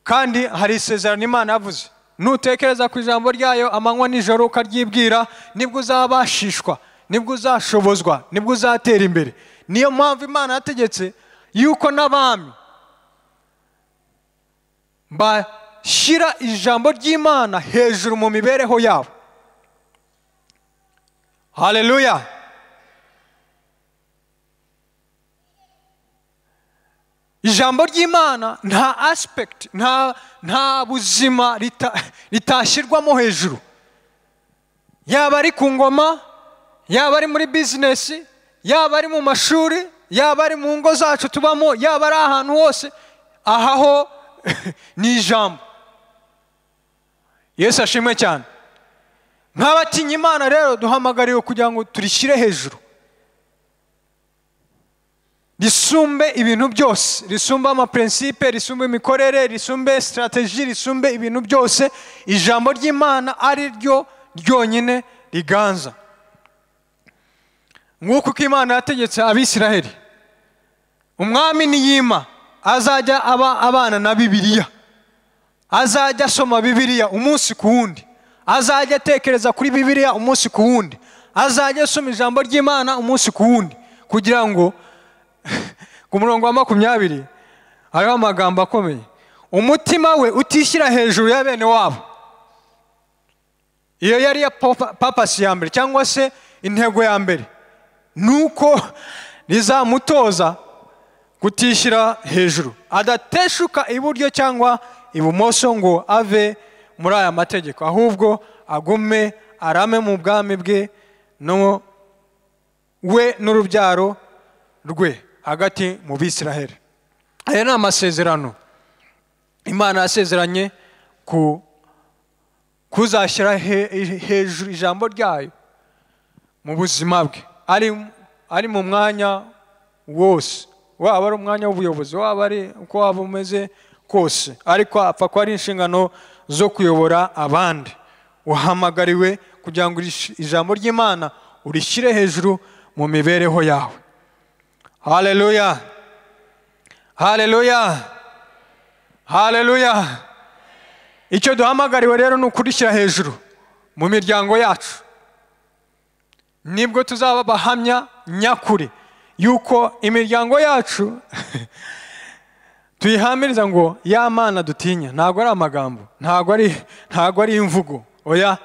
Kandi hari isezerano Imana yavuze, nutekereza ku ijambo ryayo amanywa nijoro ukaryibwira, nibwo uzabashishwa, nibwo uzashobozwa, nibwo uzatera imbere. Niyo mpamvu Imana yategetse yuko n'abami bashyira ijambo ry'Imana hejuru mu mibereho yabo. Haleluya. Ijambo ry'Imana nta aspect, nta buzima ritashyirwamo hejuru. Yaba ari ku ngoma, yaba ari muri business, yaba ari mu mashuri, yaba ari mu ngo zacu tubamo, yaba ari ahantu hose, ahaho ni ijambo. Yesu ashimwe cyane. Nk'abatinya Imana rero duhamagariwe kugira ngo turishyire hejuru, risumbe ibintu byose, risumbe amaprincipe, risumbe imikorere, risumbe strategy, risumbe ibintu byose. Ijambo ry'Imana ari ryo ryonyine riganza. Nk'uko Imana yategetse Abisiraheli, umwami niyima azajya abana na Bibiliya, azajya asoma Bibiliya umunsi ku wundi, azajya atekereza kuri Bibiliya umunsi ku wundi, azajya asoma ijambo ry'Imana umunsi ku wundi, kugira ngo ku murongo wa 20 hariho amagambo akomeye. Umutima we utishyira hejuru ya bene wabo. Iyo yari ya papasi ya mbere cyangwa se intego ya mbere, nuko rizamutoza kutishyira hejuru, adateshuka iburyo cyangwa ibumoso ngo ave muri aya mategeko, ahubwo agume arame mu bwami bwe no we n'urubyaro rwe hagati mu Bisiraheli. Aya ni amasezerano Imana yasezeranye kuzashyira hejuru ijambo ryayo mu buzima bwe, ari mu mwanya wose, waba ari umwanya w'ubuyobozi, waba ari uko waba umeze kose, ariko apfa ko ari inshingano zo kuyobora abandi. Uhamagariwe kugira ngo ijambo ry'Imana urishyire hejuru mu mibereho yawe. Haleluya. Haleluya. Haleluya. Icyo duhamagariwe rero ni ukurishyira hejuru mu miryango yacu. Nibwo tuzaba bahamya nyakuri yuko imiryango yacu tuyihamiriza ngo ya Mana dutinya. Ntabwo ari amagambo, ntabwo ari imvugo. Oya,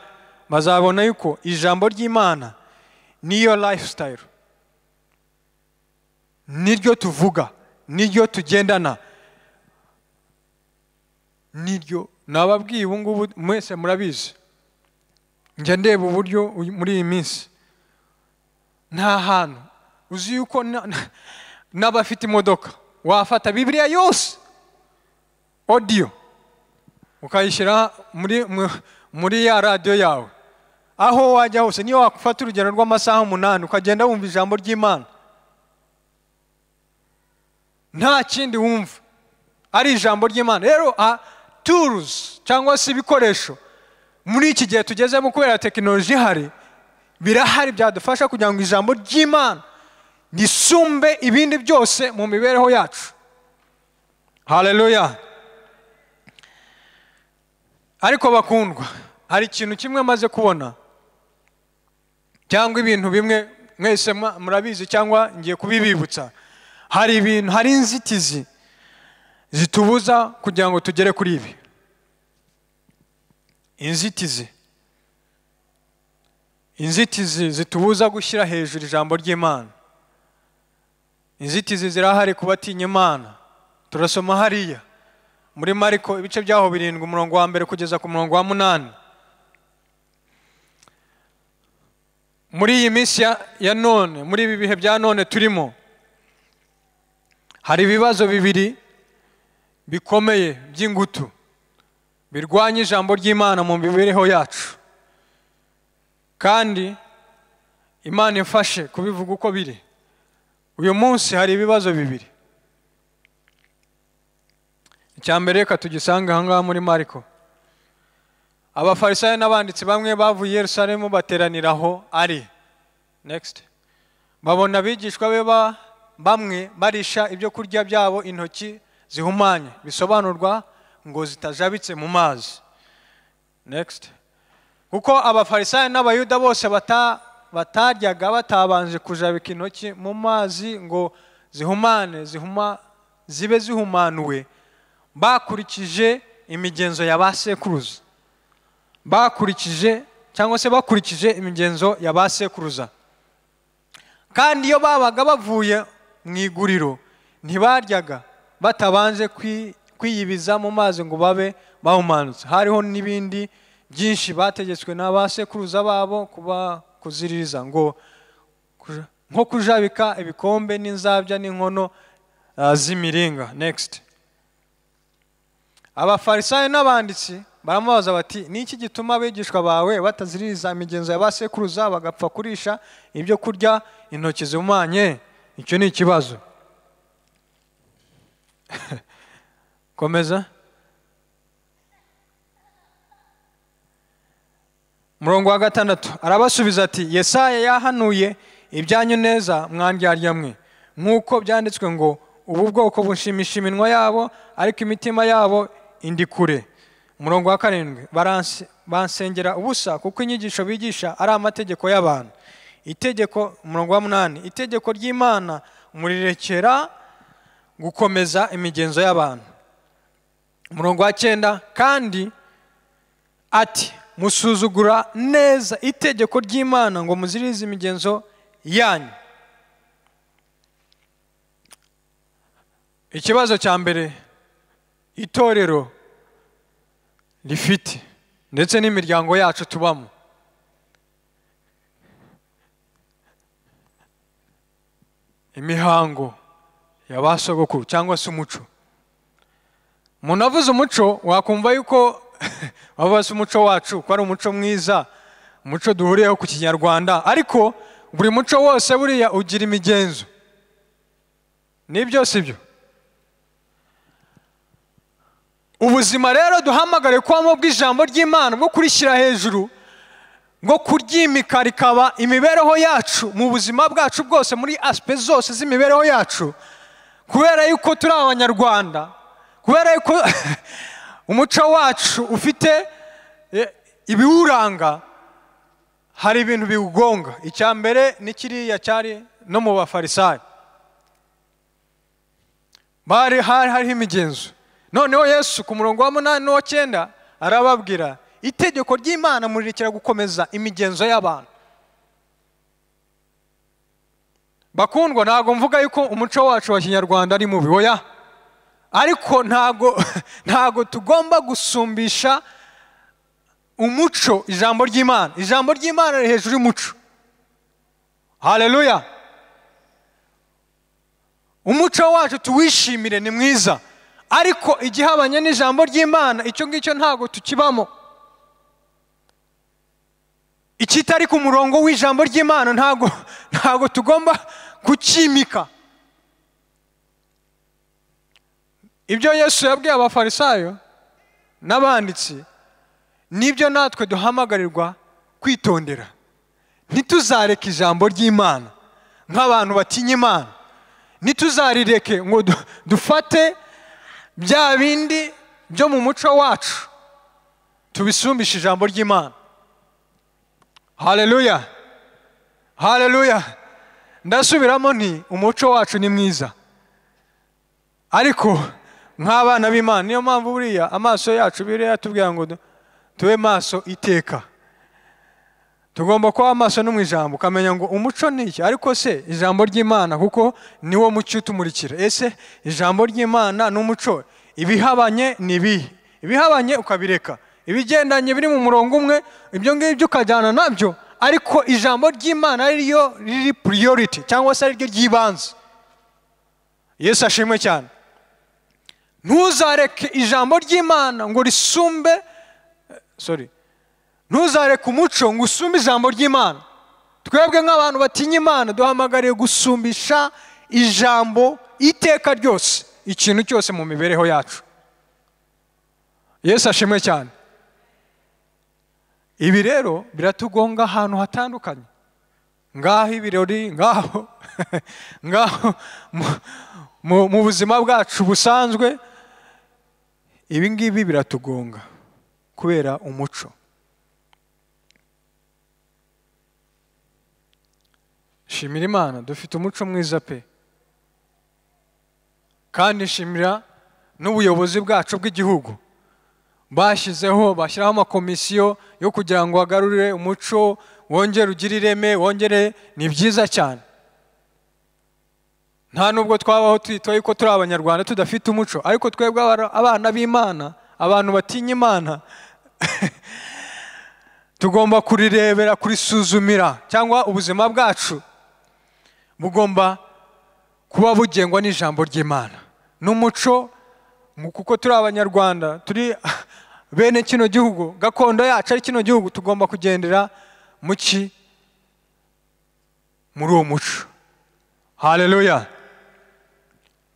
bazabona yuko ijambo ry'Imana niyo lifestyle, niryo tuvuga, niryo tugendana, niryo nababwiye. Ubu ngubu mwese murabizi, njya ndeba uburyo muri iyi minsi nta hantu uzi yuko n'abafite imodoka wafata Bibiliya yose audio ukayishyira muri ya radio yawe, aho wajya hose. Niyo wakufata urugendo rw'amasaha 8 ukagenda wumva ijambo ry'Imana, nta kindi wumva ari ijambo ry'Imana. Rero tools cyangwa se ibikoresho muri iki gihe tugezemo kubera tekinoloji ihari, birahari byadufasha kugira ngo ijambo ry'Imana risumbe ibindi byose mu mibereho yacu. Haleluya. Ariko bakundwa, hari ikintu kimwe maze kubona, cyangwa ibintu bimwe mwese murabizi cyangwa ngiye kubibibutsa. Hari inzitizi zitubuza kugira ngo tugere kuri ibi. Inzitizi zitubuza gushyira hejuru ijambo ry'Imana. Inzitizi zirahari ku batinya Imana. Turasoma hariya muri Mariko ibice byaho 7 umurongo wa 1 kugeza ku murongo wa 8. Muri iyi minsi ya none, muri ibi bihe bya none turimo, hari ibibazo bibiri bikomeye by'ingutu birwanya ijambo ry'Imana mu mibereho yacu, kandi Imana ifashe kubivuga uko biri. Uyu munsi hari ibibazo bibiri. Icyambere reka tugisanga ahangaha muri Mariko. Abafarisayo n'abanditsi bamwe bavuye Yerusalemu bateraniraho ari next. Babona abigishwa be bamwe barisha ibyo kurya byabo intoki zihumanye, bisobanurwa ngo zitajabitse mu mazi. Next. Kuko abafarisayo n'abayuda bose bataryaga batabanje kujabika intoki mu mazi ngo zibe zihumanuwe, bakurikije imigenzo ya basekuruza. Bakurikije imigenzo ya basekuruza. Kandi iyo babaga bavuye mu iguriro ntibaryaga batabanje kwiyibiza mu mazi ngo babe bahumanutse. Hariho n'ibindi byinshi bategetswe n'abasekuruza babo kuziririza, nko kujabika ibikombe n'inzabya n'inkono z'imiringa. Next. Abafarisayo n'abanditsi baramubaza bati, niki gituma abigishwa bawe bataziririza imigenzo ya basekuruza bagapfa kurisha ibyo kurya intoki zihumanye? Icyo ni ikibazo. Komeza. Murongo wa 6 arabasubiza ati, Yesaya yahanuye ibyanyu neza mwandyarya mwe, nk'uko byanditswe ngo, ubu bwoko bushimisha iminwa yabo ariko imitima yabo indi kure. Murongo wa 7 bansengera ubusa kuko inyigisho bigisha ari amategeko y'abantu. Murongo wa 8 itegeko ry'Imana murirekera gukomeza imigenzo y'abantu. Murongo wa 9 kandi ati, musuzugura neza itegeko ry'Imana ngo muzirize imigenzo yanyu. Ikibazo cya mbere itorero rifite ndetse n'imiryango yacu tubamo, imihango ya basogokuru cyangwa se umuco. Umuntu avuze umuco wakumva yuko wabaze umuco wacu ko ari umuco mwiza, umuco duhuriyeho ku Kinyarwanda, ariko buri muco wose buriya ugira imigenzo. Nibyo sibyo? Ubuzima rero duhamagare kwamo bw'ijambo ry'Imana bwo kurishyira hejuru, ngo kuryimika rikaba imibereho yacu mu buzima bwacu bwose, muri aspect zose z'imibereho yacu, kubera yuko turi Abanyarwanda, kubera ko umuco wacu ufite ibiwuranga, hari ibintu biwugonga. icya mbere ni kiriya cyari no mu bafarisayo, hariho imigenzo. noneho Yesu ku murongo wa 8 n'uwa 9 arababwira, itegeko ry'Imana muririkira gukomeza imigenzo y'abantu. Bakundwa, ntago mvuga yuko umuco wacu wa Kinyarwanda ari mubi, oya, ariko ntago tugomba gusumbisha umuco ijambo ry'Imana. Ijambo ry'Imana riri hejuru y'umuco. Haleluya. Umuco wacu tuwishimire, ni mwiza, ariko igihabanye n'ijambo ry'Imana icyo ngicyo ntago tukibamo. Ikitari ku murongo w'ijambo ry'Imana ntago tugomba kucyimika. Ibyo Yesu yabwiye abafarisayo n'abanditsi nibyo natwe duhamagarirwa kwitondera. Ntituzareke ijambo ry'Imana nk'abantu batinya Imana. Ntituzarireke ngo dufate bya bindi byo mu muco wacu tubisumbisha ijambo ry'Imana. Haleluya, haleluya. Ndasubiramo nti umuco wacu ni mwiza, ariko nk'abana b'Imana, niyo mpamvu buriya amaso yacu biriya tubwira ngo tube maso iteka. Tugomba kuba amaso no mu ijambo, ukamenya ngo umuco ni iki, ariko se ijambo ry'Imana kuko niwo mucyo utumurikira. Ese ijambo ry'Imana n'umuco ibihabanye ni ibihe? Ibihabanye ukabireka, ibigendanye biri mu murongo umwe ibyo ngibyo ukajyana nabyo, ariko ijambo ry'Imana ririyo riri priority cyangwa se ariryo ry'ibanze. Yesu ashimwe cyane. Ntuzareke ijambo ry'Imana ngo risumbe ntuzareke umuco ngo usumbe ijambo ry'Imana. Twebwe nk'abantu batinya Imana duhamagariye gusumbisha ijambo iteka ryose, ikintu cyose mu mibereho yacu. Yesu ashimwe cyane. Ibi rero biratugonga ahantu hatandukanye, ngaho ibirori, ngaho mu buzima bwacu busanzwe. Ibi ngibi biratugonga kubera umuco. Shimira Imana, dufite umuco mwiza pe, kandi shimira n'ubuyobozi bwacu bw'igihugu bashyiraho amakomisiyo yo kugira ngo agarurire umuco, wongere ugire ireme, wongere. Ni byiza cyane. Nta nubwo twabaho twitwa yuko turi abanyarwanda tudafite umuco, ariko twebwe abana b'Imana, abantu batinya Imana tugomba kurirebera, kurisuzumira, cyangwa ubuzima bwacu bugomba kuba bugengwa n'ijambo ry'Imana n'umuco. Kuko turi abanyarwanda, turi bene kino gihugu, gakondo yacu ari kino gihugu, tugomba kugendera muri uwo muco. Haleluya,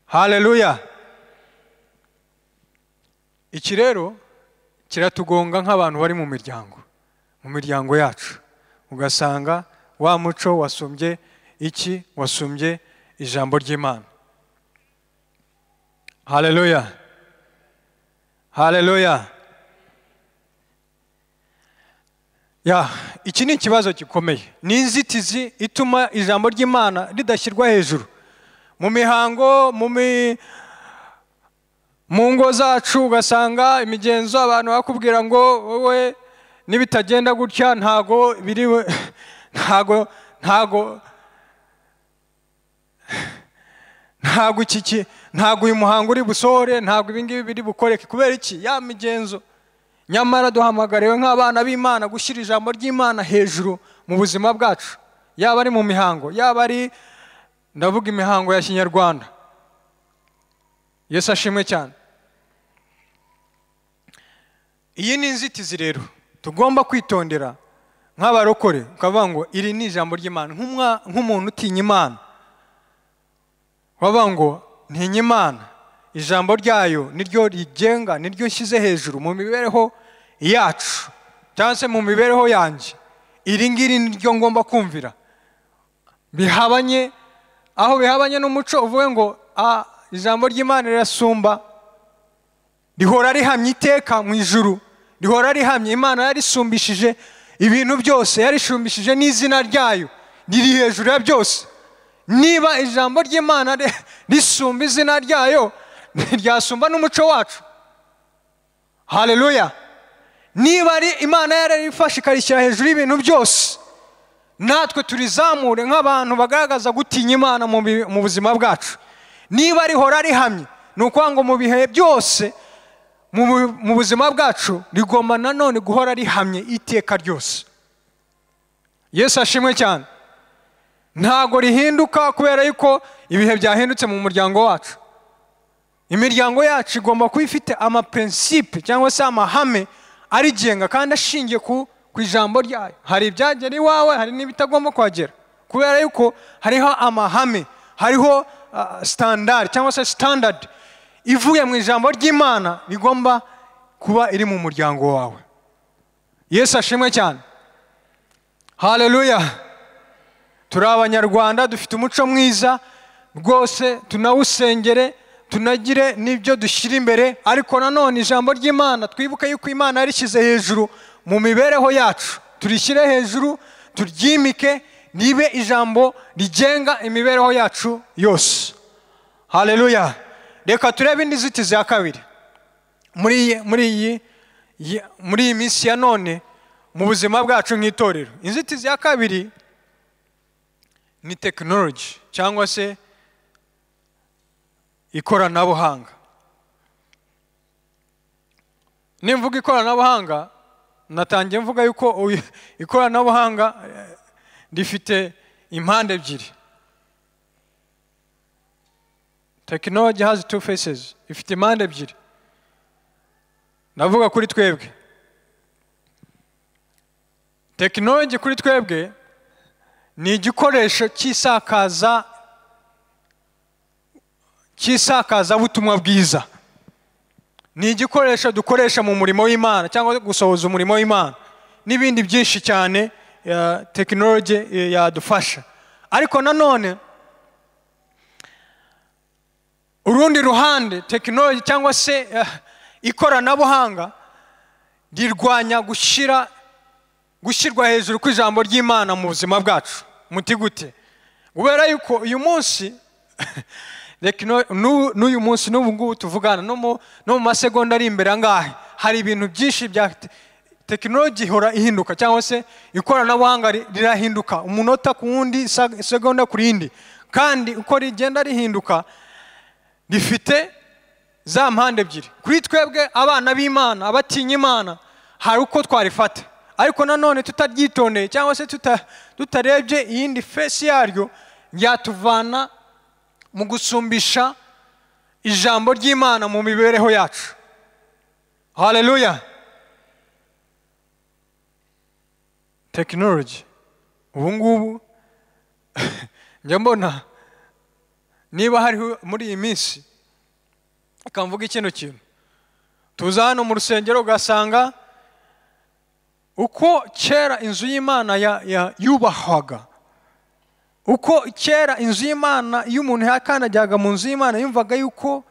haleluya. Iki rero kiratugonga nk'abantu bari mu miryango yacu, ugasanga wa muco wasumbye iki? Wasumbye ijambo ry'Imana. Haleluya, haleluya. Iki ni ikibazo gikomeye, ni inzitizi ituma ijambo ry'Imana ridashyirwa hejuru mu mihango, mu ngo zacu. Ugasanga imigenzo abantu bakubwira ngo wowe nibitagenda gutya ntago uyu muhango uri busohore, ntago ibingibi biri bukoreke. Kubera iki? Ya migenzo. Nyamara duhamagariwe nk'abana b'Imana gushyira ijambo ry'Imana hejuru mu buzima bwacu, yaba ari mu mihango, yaba ari, ndavuga imihango ya Kinyarwanda. Yesu ashimwe cyane. Iyi ni inzitizi rero tugomba kwitondera nk'abarokore, ukavuga ngo iri ni ijambo ry'Imana. Nk'umuntu utinya Imana, wavuga ngo ntinya Imana, ijambo ryayo niryo rigenga, niryo nshyize hejuru mu mibereho yacu, cyangwa se mu mibereho yanjye. Iri ngiri niryo ngomba kumvira. Aho bihabanye n'umuco, uvuge ngo ijambo ry'Imana rirasumba rihora rihamye iteka mu ijuru, rihora rihamye. Imana yarisumbishije ibintu byose, yarishumbishije n'izina ryayo riri hejuru ya byose. Niba ijambo ry'Imana risumba izina ryayo, ryasumba n'umuco wacu. Haleluya. Niba ari Imana yararifashe ikarishyira hejuru y'ibintu byose, natwe turizamure nk'abantu bagaragaza gutinya Imana mu buzima bwacu. Niba rihora rihamye, ni ukuvuga ngo mu bihe byose mu buzima bwacu rigomba nanone guhora rihamye iteka ryose. Yesu ashimwe cyane. Ntago rihinduka kubera yuko ibihe byahindutse mu muryango wacu. Imiryango yacu igomba kuba ifite amaprincipe cyangwa se amahame arigenga kandi ashingiye ku ijambo ryayo. Hari ibyagera iwawe, hari n'ibitagomba kuhagera, kubera yuko hariho amahame, hariho standard cyangwa se standard ivuye mu ijambo ry'Imana bigomba kuba iri mu muryango wawe. Yesu ashimwe cyane. Haleluya. Turi Abanyarwanda, dufite umuco mwiza rwose, tunawusengere, tunagire n'ibyo dushyira imbere, ariko nanone ijambo ry'Imana twibuke yuko Imana yarishyize hejuru mu mibereho yacu. Turishyire hejuru, turyimike, nibe ijambo rigenga imibereho yacu yose. Haleluya. Reka turebe indi nzitizi ya kabiri muri iyi minsi ya none mu buzima bwacu nk'itorero. Inzitizi ya kabiri ni technology cyangwa se ikoranabuhanga. Nimvuga ikoranabuhanga, natangiye mvuga yuko ikoranabuhanga rifite impande ebyiri. Technology has two faces. Ifite impande ebyiri. Navuga kuri twebwe. Technology kuri twebwe ni igikoresho cy'isakaza butumwa bwiza. Ni igikoresho dukoresha mu murimo w'Imana cyangwa gusohoza umurimo w'Imana n'ibindi byinshi cyane technology yadufasha. Ariko nanone urundi ruhande, technology cyangwa se ikoranabuhanga rirwanya gushyirwa hejuru kw'ijambo ry'Imana mu buzima bwacu. Muti gute? Kubera yuko uyu munsi n'uyu munsi n'ubu ngubu tuvugana no mu masegonda ari imbere angahe, hari ibintu byinshi bya technology ihora ihinduka, cyangwa se ikoranabuhanga rirahinduka umunota ku wundi, segonda ku rindi, kandi uko rigenda rihinduka rifite za mpande ebyiri. Kuri twebwe abana b'Imana, abatinya Imana, hari uko twarifata, ariko nanone tutaryitondeye cyangwa se tutarebye iyindi face yaryo, ryatuvana mu gusumbisha ijambo ry'Imana mu mibereho yacu. Haleluya. Technology ubu ngubu njya mbona niba hari muri iyi minsi akamvuga ikintu tuza hano mu rusengero ugasanga uko kera inzu y'Imana yubahwaga, uko kera inzu y'Imana iyo umuntu yakanajyaga mu nzu y'Imana yumvaga yuko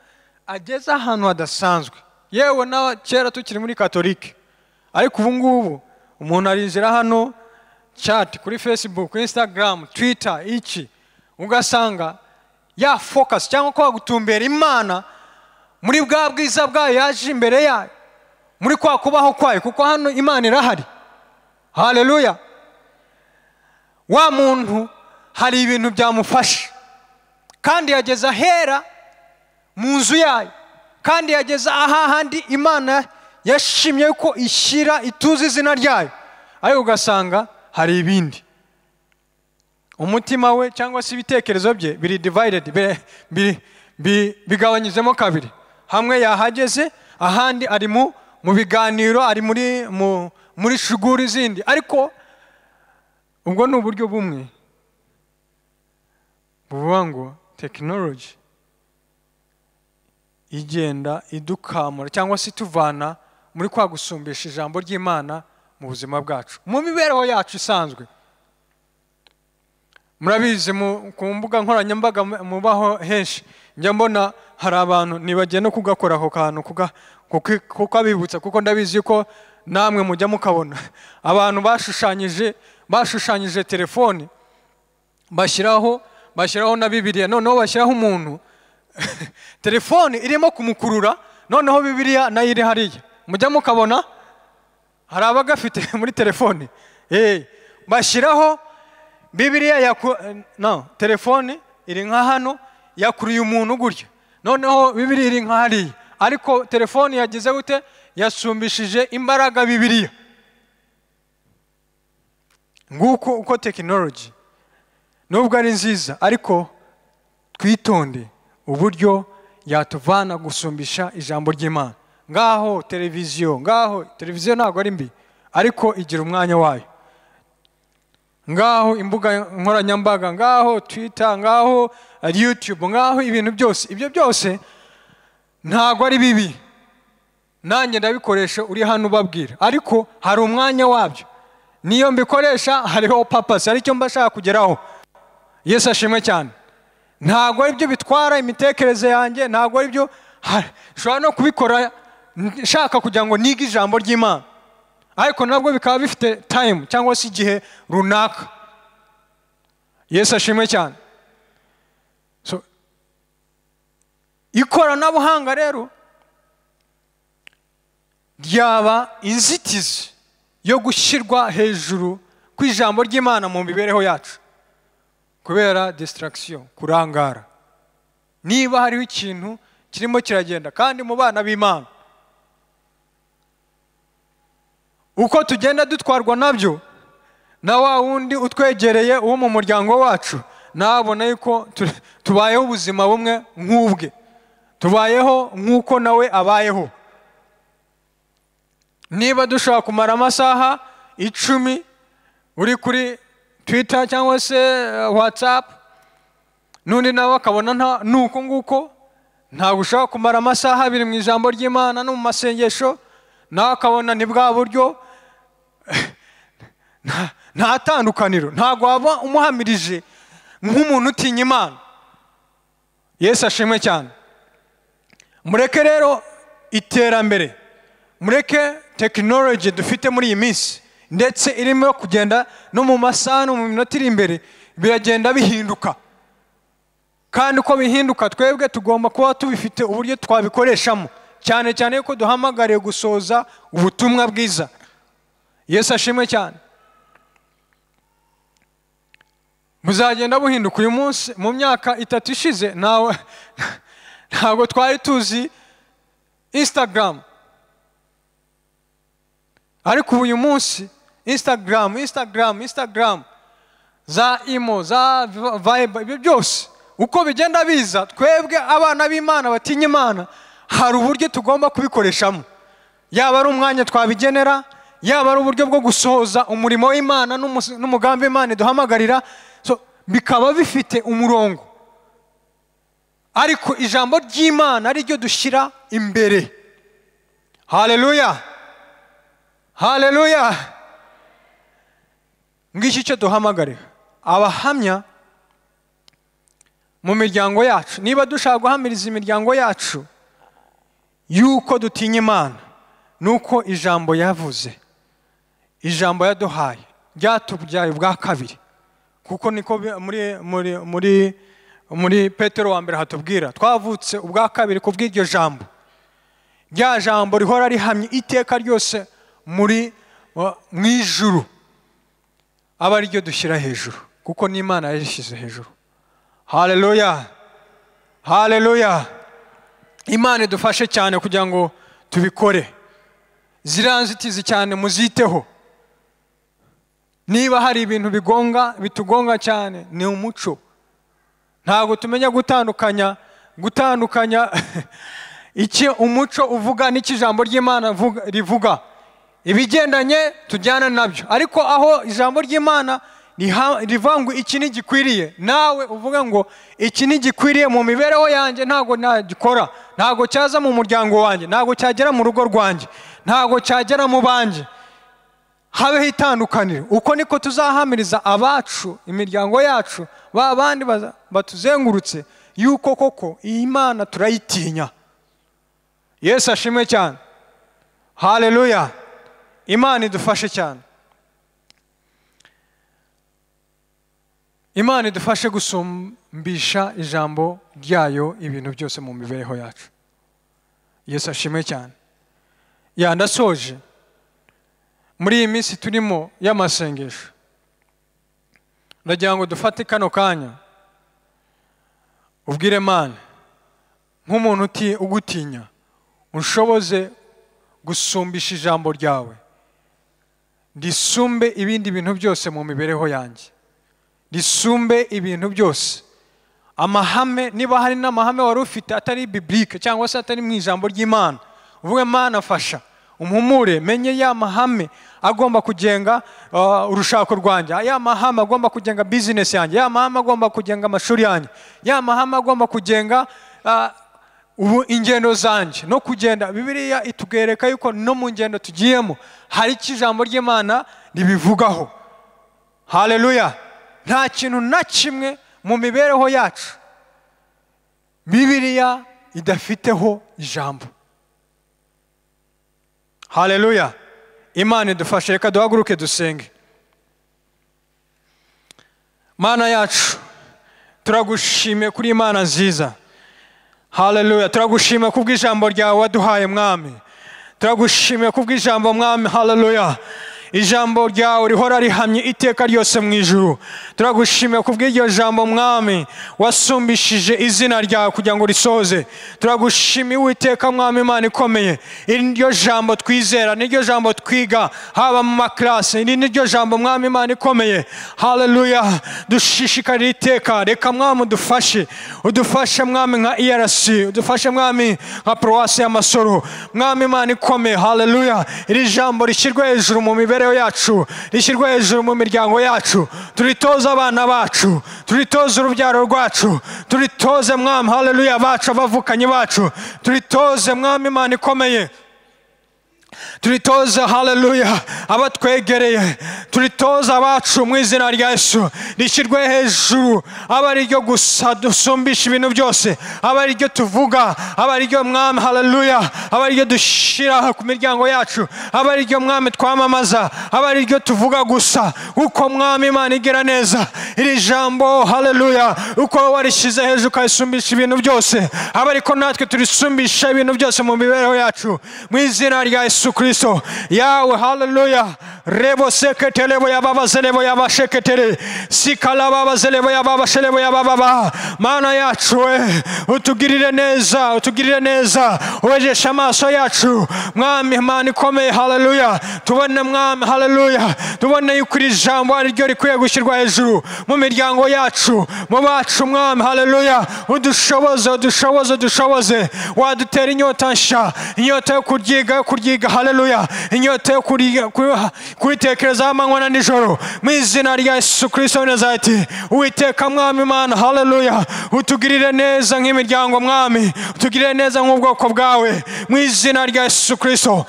ageze ahantu hadasanzwe, yewe na kera tukiri muri Katolike. Ariko ubu ngubu umuntu arinjira hano chat kuri Facebook, Instagram, Twitter, iki ugasanga ya focus cyangwa kwa gutumbera Imana muri bwa bwiza bwayo yaje imbere yayo, muri kwa kubaho kwayo, kuko hano Imana irahari. Haleluya. Wa muntu hari ibintu byamufasha, kandi yageza hera mu nzu yayo, kandi yageza ahahandi Imana yashimye ko ishyira ituze izina ryayo, ariko ugasanga hari ibindi. Umutima we cyangwa se ibitekerezo bye biri divided, bigabanyijemo kabiri. Hamwe yahageze, ahandi ari mu biganiro, ari muri shuguri zindi. Ariko ubwo ni uburyo bumwe buvuga ngo technology igenda idukamura cyangwa se tuvana muri kwa gusumbisha ijambo ry'Imana mu buzima bwacu, mu mibereho yacu isanzwe. murabizi ku mbuga nkoranyambaga mubaho henshi njya mbona hari abantu nibagiye no kugakora ako kantu kuko abibutsa kuko ndabizi ko namwe mujya mukabona abantu bashushanyije telefoni bashyiraho na Bibiliya noneho bashyiraho umuntu telefoni irimo kumukurura noneho Bibiliya nayo iri hariya mujya mukabona hari abagafite muri telefoni bashyiraho Bibiliya telefoni iri nka hano yakuriye umuntu gutya noneho Bibiliya iri nka hariya ariko telefoni yagize gute yasumbishije imbaraga Bibiliya nguko uko technology nubwo ari nziza ariko twitonde uburyo yatuvana gusumbisha ijambo ry'Imana ngaho televiziyo ntabwo ari mbi ariko igira umwanya wayo ngaho imbuga nkoranyambaga ngaho Twitter ngaho YouTube ngaho ibintu byose ibyo byose ntabwo ari bibi nanjye ndabikoresha uri hano ubabwira ariko hari umwanya wabyo niyo mbikoresha hariho purpose aricyo mbashaka kugeraho Yesu ashimwe cyane ntabwo ari byo bitwara imitekerereze yanjye ntabwo ari byo nshobora no kubikora nshaka kugira ngo nige ijambo ry'Imana ariko nabwo bikaba bifite time cyangwa se igihe runaka Yesu ashimwe cyane ikoranabuhanga rero ryaba inzitizi yo gushyirwa hejuru kw'ijambo ry'Imana mu mibereho yacu kubera distraction kurangara niba hariho ikintu kirimo kiragenda kandi mu bana b'Imana uko tugenda dutwarwa nabyo na wa wundi utwegereye uwo mu muryango wacu nabona yuko tubayeho ubuzima bumwe nk'ubwe tubayeho nk'uko nawe abayeho niba dushobora kumara amasaha 10 uri kuri Twitter cyangwa se WhatsApp nundi nawe akabona nuko nguko ntabwo ushobora kumara amasaha 2 mu ijambo ry'Imana no mu masengesho nawe akabona ni bwa buryo nta tandukaniro ntabwo waba umuhamirije nk'umuntu utinya Imana Yesu ashimwe cyane mureke rero iterambere mureke technology dufite muri iyi minsi ndetse irimo kugenda no mu masaha no mu minota iri imbere biragenda bihinduka kandi uko bihinduka twebwe tugomba kuba tubifite uburyo twabikoreshamo cyane cyane ko duhamagariye gusoza ubutumwa bwiza Yesu ashimwe cyane muzagenda buhinduka uyu munsi mu myaka 3 ishize ntabwo twari tuzi Instagram ariko uyu munsi Instagram za imo za Viber ibyo byose uko bigenda biza twebwe abana b'Imana batinya Imana hari uburyo tugomba kubikoreshamo yaba ari umwanya twabigenera yaba ari uburyo bwo gusohoza umurimo w'Imana n'umugambi w'Imana duhamagarira bikaba bifite umurongo ariko ijambo ry'Imana ari ryo dushyira imbere haleluya haleluya ngiki cyo duhamagarira abahamya mu miryango yacu niba dushaka guhamiriza imiryango yacu yuko dutinya Imana nuko ijambo yavuze ijambo yaduhaye ryatubyaye bwa kabiri kuko niko muri Petero wa mbere hatubwira twavutse ubwa kabiri kubw'iryo jambo rya jambo rihora rihamye iteka ryose mu ijuru aba ari ryo dushyira hejuru kuko n'Imana yarishyize hejuru haleluya haleluya Imana idufashe cyane kugira ngo tubikore ziranzitizi cyane muziteho niba hari ibintu bitugonga cyane ni umuco ntabwo tumenya gutandukanya iki umuco uvuga n'ikijambo ry'Imana rivuga ibigendanye tujyana nabyo ariko aho ijambo ry'Imana rivuga ngo iki ntigikwiriye nawe uvuga ngo iki ntigikwiriye mu mibereho yanjye ntabwo nagikora ntabwo cyaza mu muryango wanjye ntabwo cyagera mu rugo rwanjye ntabwo cyagera mu banjye habeho itandukaniro. Uko niko tuzahamiriza abacu, imiryango yacu, ba bandi batuzengurutse yuko koko iyi Mana turayitinya. Yesu ashimwe cyane. Haleluya. Imana idufashe cyane. Imana idufashe gusumbisha ijambo ryayo ibintu byose mu mibereho yacu. Yesu ashimwe cyane. Ndasoje muri iyi minsi turimo y'amasengesho, ndagira ngo dufate kano kanya ubwire Mana nk'umuntu ugutinya, unshoboze gusumbisha ijambo ryawe, risumbe ibindi bintu byose mu mibereho yanjye, risumbe ibintu byose. Amahame, niba hari n'amahame wari ufite atari biblique cyangwa se atari mu ijambo ry'Imana, uvuge Mana fasha umpumure, menye ya mahame agomba kugenga urushako rwanjye, ya mahame agomba kugenga business yanjye, ya mahame agomba kugenga amashuri yanjye, ya mahame agomba kugenga ubu ingendo zanjye no kugenda. Bibiliya itugereka yuko no mu ngendo tugiyemo hari ijambo ry'Imana ribivugaho. Haleluya. Nta kintu na kimwe mu mibereho yacu Bibiliya idafiteho ijambo. Haleluya. Imana idufashe. Reka duhaguruke dusenge. Mana yacu, turagushimiye kuri Imana nziza. Haleluya. Turagushimiye kubw'ijambo ryawe waduhaye Mwami. Turagushimiye kubw'ijambo Mwami. Haleluya. Ijambo ryawe rihora rihamye iteka ryose mu ijuru. Turagushimiye kubw'iryo jambo Mwami wasumbishije izina ryawe kugira ngo risoze. Turagushimiye Uwiteka Mwami Imana ikomeye. Iri niryo jambo twizera, niryo jambo twiga haba mu maklase. Iri niryo jambo Mwami Imana ikomeye. Haleluya. Dushishikarira iteka. Reka Mwami udufashe. Udufashe Mwami nka IRC, udufashe Mwami nka Paruwasi y'Amasoro. Mwami Imana ikomeye. Haleluya. Iri jambo rishyirwe hejuru mu mibereho yacu, rishyirwe hejuru mu miryango yacu. Turitoze abana bacu, turitoze urubyaro rwacu, turitoze Mwami haleluya bacu, abavukanye bacu, turitoze Mwami Imana ikomeye. Turitoze haleluya abatwegereye, turitoze abacu mu izina rya Yesu. Rishyirwe hejuru, aba ari ryo gusa dusumbisha ibintu byose, aba ari ryo tuvuga, aba ari ryo Mwami haleluya, aba ari ryo dushyira ku miryango yacu, aba ari ryo Mwami twamamaza, aba ari ryo tuvuga gusa. Uko Mwami Imana igira neza, iri jambo haleluya uko warishyize hejuru ukayisumbisha ibintu byose, aba ariko natwe turisumbisha ibintu byose mu mibereho yacu mu izina rya Yesu Kristo. Yawe haleluya. Rebo seketelebo ya baba zelebo ya basheketere, sikala baba zelebo ya baba shelebo ya baba. Mana yacu utugirire neza, utugirire neza, uwejesha amaso yacu Mwami Imana ikomeye haleluya. Tubone Mwami haleluya, tubone yuko iri jambo ari ryo rikwiye gushyirwa hejuru mu miryango yacu, mu bacu Mwami haleluya. Udushoboze, udushoboze, udushoboze. Wadutera inyota nsha, inyota yo kuryiga haleluya, inyota yo kuritekereza amanywa na nijoro mu izina rya Yesu Kristo wa Nazareti. Uwiteka Mwami Imana haleluya, utugirire neza nk'imiryango Mwami, utugirire neza nk'ubwoko bwawe mu izina rya Yesu Kristo.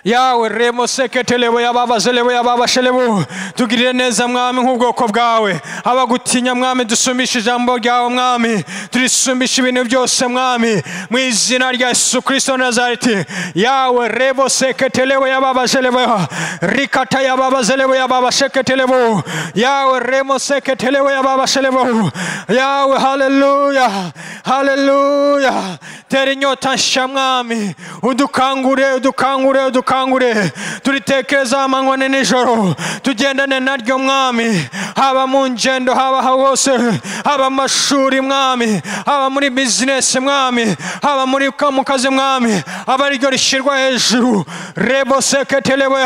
Yawe remo seketelebo ya baba zelebo ya baba shelebo, tugirire neza Mwami nk'ubwoko bwawe. Abagutinya Mwami dusumbisha ijambo ryawe Mwami, turisumbisha ibintu byose Mwami mu izina rya Yesu Kristo Nazareti. Yawe rebo seketelebo ya baba zelebo, rikata ya baba zelebo ya baba seketelebo. Yawe remo seketelebo ya baba shelebo. Yawe haleluya, haleluya. Tera inyota nsha Mwami, udukangure, udukangure, udukangure. Turitekereza amanywa na nijoro, tugendane naryo Mwami, haba mu ngendo, haba hose, haba amashuri Mwami, haba muri business Mwami, haba muri mu kazi Mwami, aba ariryo rishyirwa hejuru. Rebo seketelebo.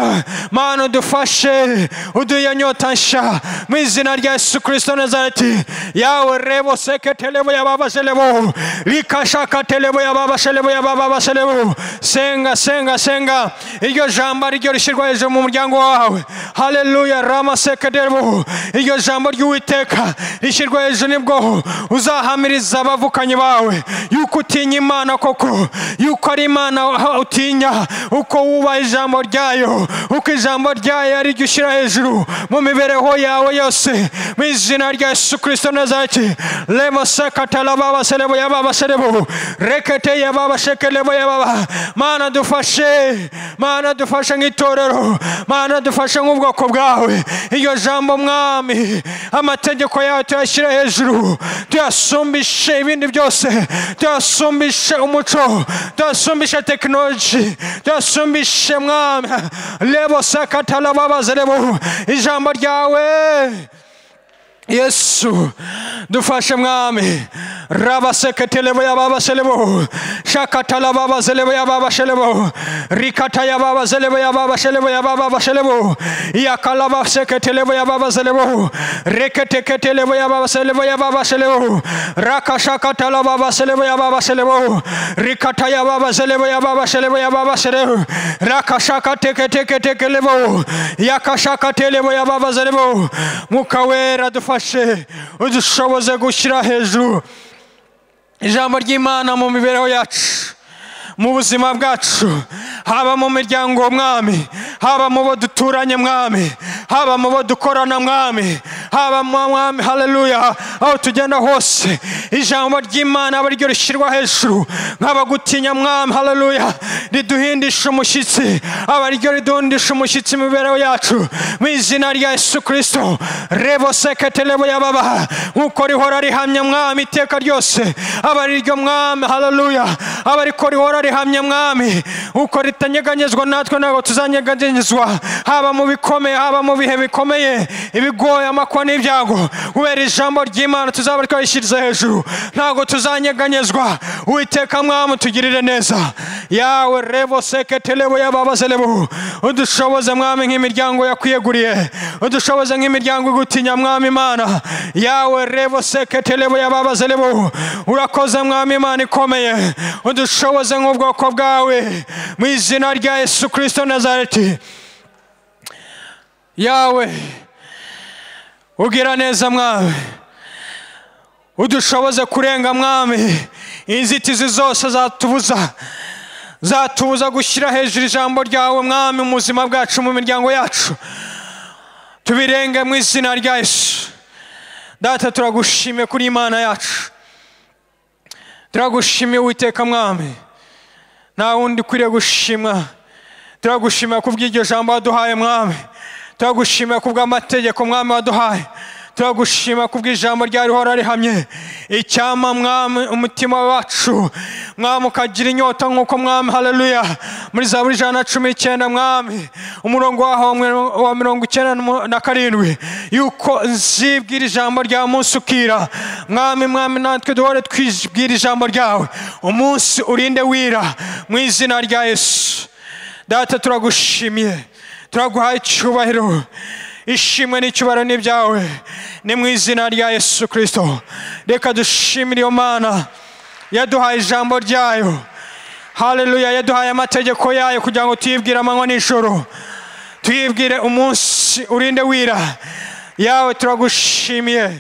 Mana udufashe, uduhe inyota nsha mu izina rya Yesu Kristo Nazareti. Yawe rebo seketelebo ya baba selebo, rikashaka telebo ya baba selebo ya baba selebo. Senga, senga, senga. iryo jambo ryo rishyirwa hejuru mu muryango wawe. Haleluya. Rama sekedebo, iryo jambo ry'Uwiteka rishyirwa hejuru, nibwo uzahamiriza abavukanye bawe yuko utinya Imana koko, yuko ari Imana utinya, uko wubaha ijambo ryayo, uko ijambo ryayo ari ryo ushyira hejuru mu mibereho yawe yose, mu izina rya Yesu Kristo Nazareti. Lemo sekatala baba selebo ya baba selebo, rekete ya baba shekelebo ya baba. Mana dufashe, Mana dufashe nk'itorero, Mana dufashe nk'ubwoko bwawe. Iryo jambo Mwami, amategeko yawe tuyashyira hejuru, tuyasumbishe ibindi byose, tuyasumbishe umuco, tuyasumbishe tekinoloji, tuyasumbishe Mwami. Lebo sekatala baba selebo, ijambo ryawe Yesu dufashe Mwami. Raba seketelebo ya baba selebo, shakatala baba selebo ya baba selebo, rikata ya baba selebo ya baba selebo ya baba selebo, yakalaba seketelebo ya baba selebo, reketeketelebo ya baba selebo ya baba selebo, rakashakatala baba selebo ya baba selebo, rikata ya baba selebo ya baba selebo ya baba selebo, rakashakateketeketelebo, yakashakatelebo ya baba selebo. Mukawera dufashe, udushoboze gushyira hejuru ijambo ry'Imana mu mibereho yacu, mu buzima bwacu, haba mu miryango Mwami, haba mu bo duturanye Mwami, haba mu bo dukorana Mwami, haba Mwami. Haleluya. Aho tugenda hose ijambo ry'Imana aba ryo rishyirwa hejuru, nk'abagutinya Mwami. Haleluya. Riduhindisha umushyitsi, aba ryo riduhindisha umushyitsi mu mibereho yacu, mu izina rya Yesu Kristo. Rebo seketelebo ya baba, nk'uko rihora rihamya Mwami iteka ryose, aba ryo Mwami. Haleluya. Aba riko rihora rihamya Mwami, uko ritanyeganyezwa natwe ntabwo tuzanyeganyezwa, haba mu bikomeye, haba mu bihe bikomeye, ibigoye, amakwa n'ibyago. Kubera ijambo ry'Imana tuzaba twarishyiriza hejuru, ntabwo tuzanyeganyezwa. Uwiteka Mwami tugirire neza. Yawe revo seketelebo ya baba selebo, udushoboze Mwami nk'imiryango yakwiyeguriye, udushoboze nk'imiryango igutinya Mwami Imana. Yawe revo seketelebo ya baba selebo, urakoze Mwami Imana ikomeye, udushoboze nk'ubwoko bwawe, mu izina rya Yesu Kristo Nazareti. Yawe ugira neza Mwami, udushoboze kurenga Mwami inzitizi zose zatubuza gushyira hejuru ijambo ryawe Mwami mu buzima bwacu, mu miryango yacu, tubirenge mu izina rya Yesu. Data turagushimiye kuri Imana yacu, turagushimiye Uwiteka Mwami, nta wundi ukwiriye gushimwa. Turagushimira kubw'iryo jambo waduhaye Mwami, turagushimira kubw'amategeko Mwami waduhaye, turagushima kubw'ijambo rya rihora rihamye. Icyama Mwami umutima wacu Mwami ukagira inyota nk'uko Mwami. Haleluya. Muri Zaburi 119 Mwami umurongo waho wa 97 yuko nzibwira ijambo rya umunsi ukira. Mwami natwe duhore twibwira ijambo ryawe umunsi urinde wira, mu izina rya Yesu. Data turagushimiye, turaguhaye icyubahiro, ishimwe n'icyubahiro ni byawe, ni mu izina rya Yesu Kristo. Reka dushimire iyo Mana yaduhaye ijambo ryayo. Haleluya. Yaduhaye amategeko yayo kugira ngo tuyibwire amanywa n'ijoro, tuyibwire umunsi urinde wira. Yawe turagushimiye,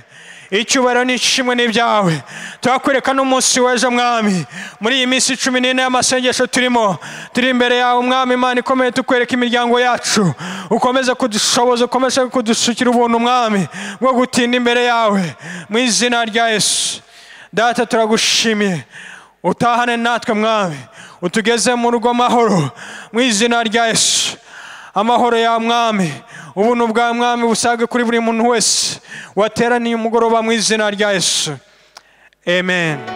icyubahiro n'ishimwe ni byawe. Turakwereka n'umunsi w'ejo Mwami, muri iyi minsi 14 y'amasengesho turi imbere yawe Mwami Imana ikomeye. Tukwereka imiryango yacu, ukomeze kudushoboza, ukomeze kudusukira ubuntu Mwami bwo gutinda imbere yawe, mu izina rya Yesu. Data turagushimiye, utahane natwe Mwami, utugeze mu rugo amahoro, mu izina rya Yesu. Amahoro ya Mwami, ubuntu bwa Mwami busage kuri buri muntu wese wateraniye umugoroba, mu izina rya Yesu. Amen.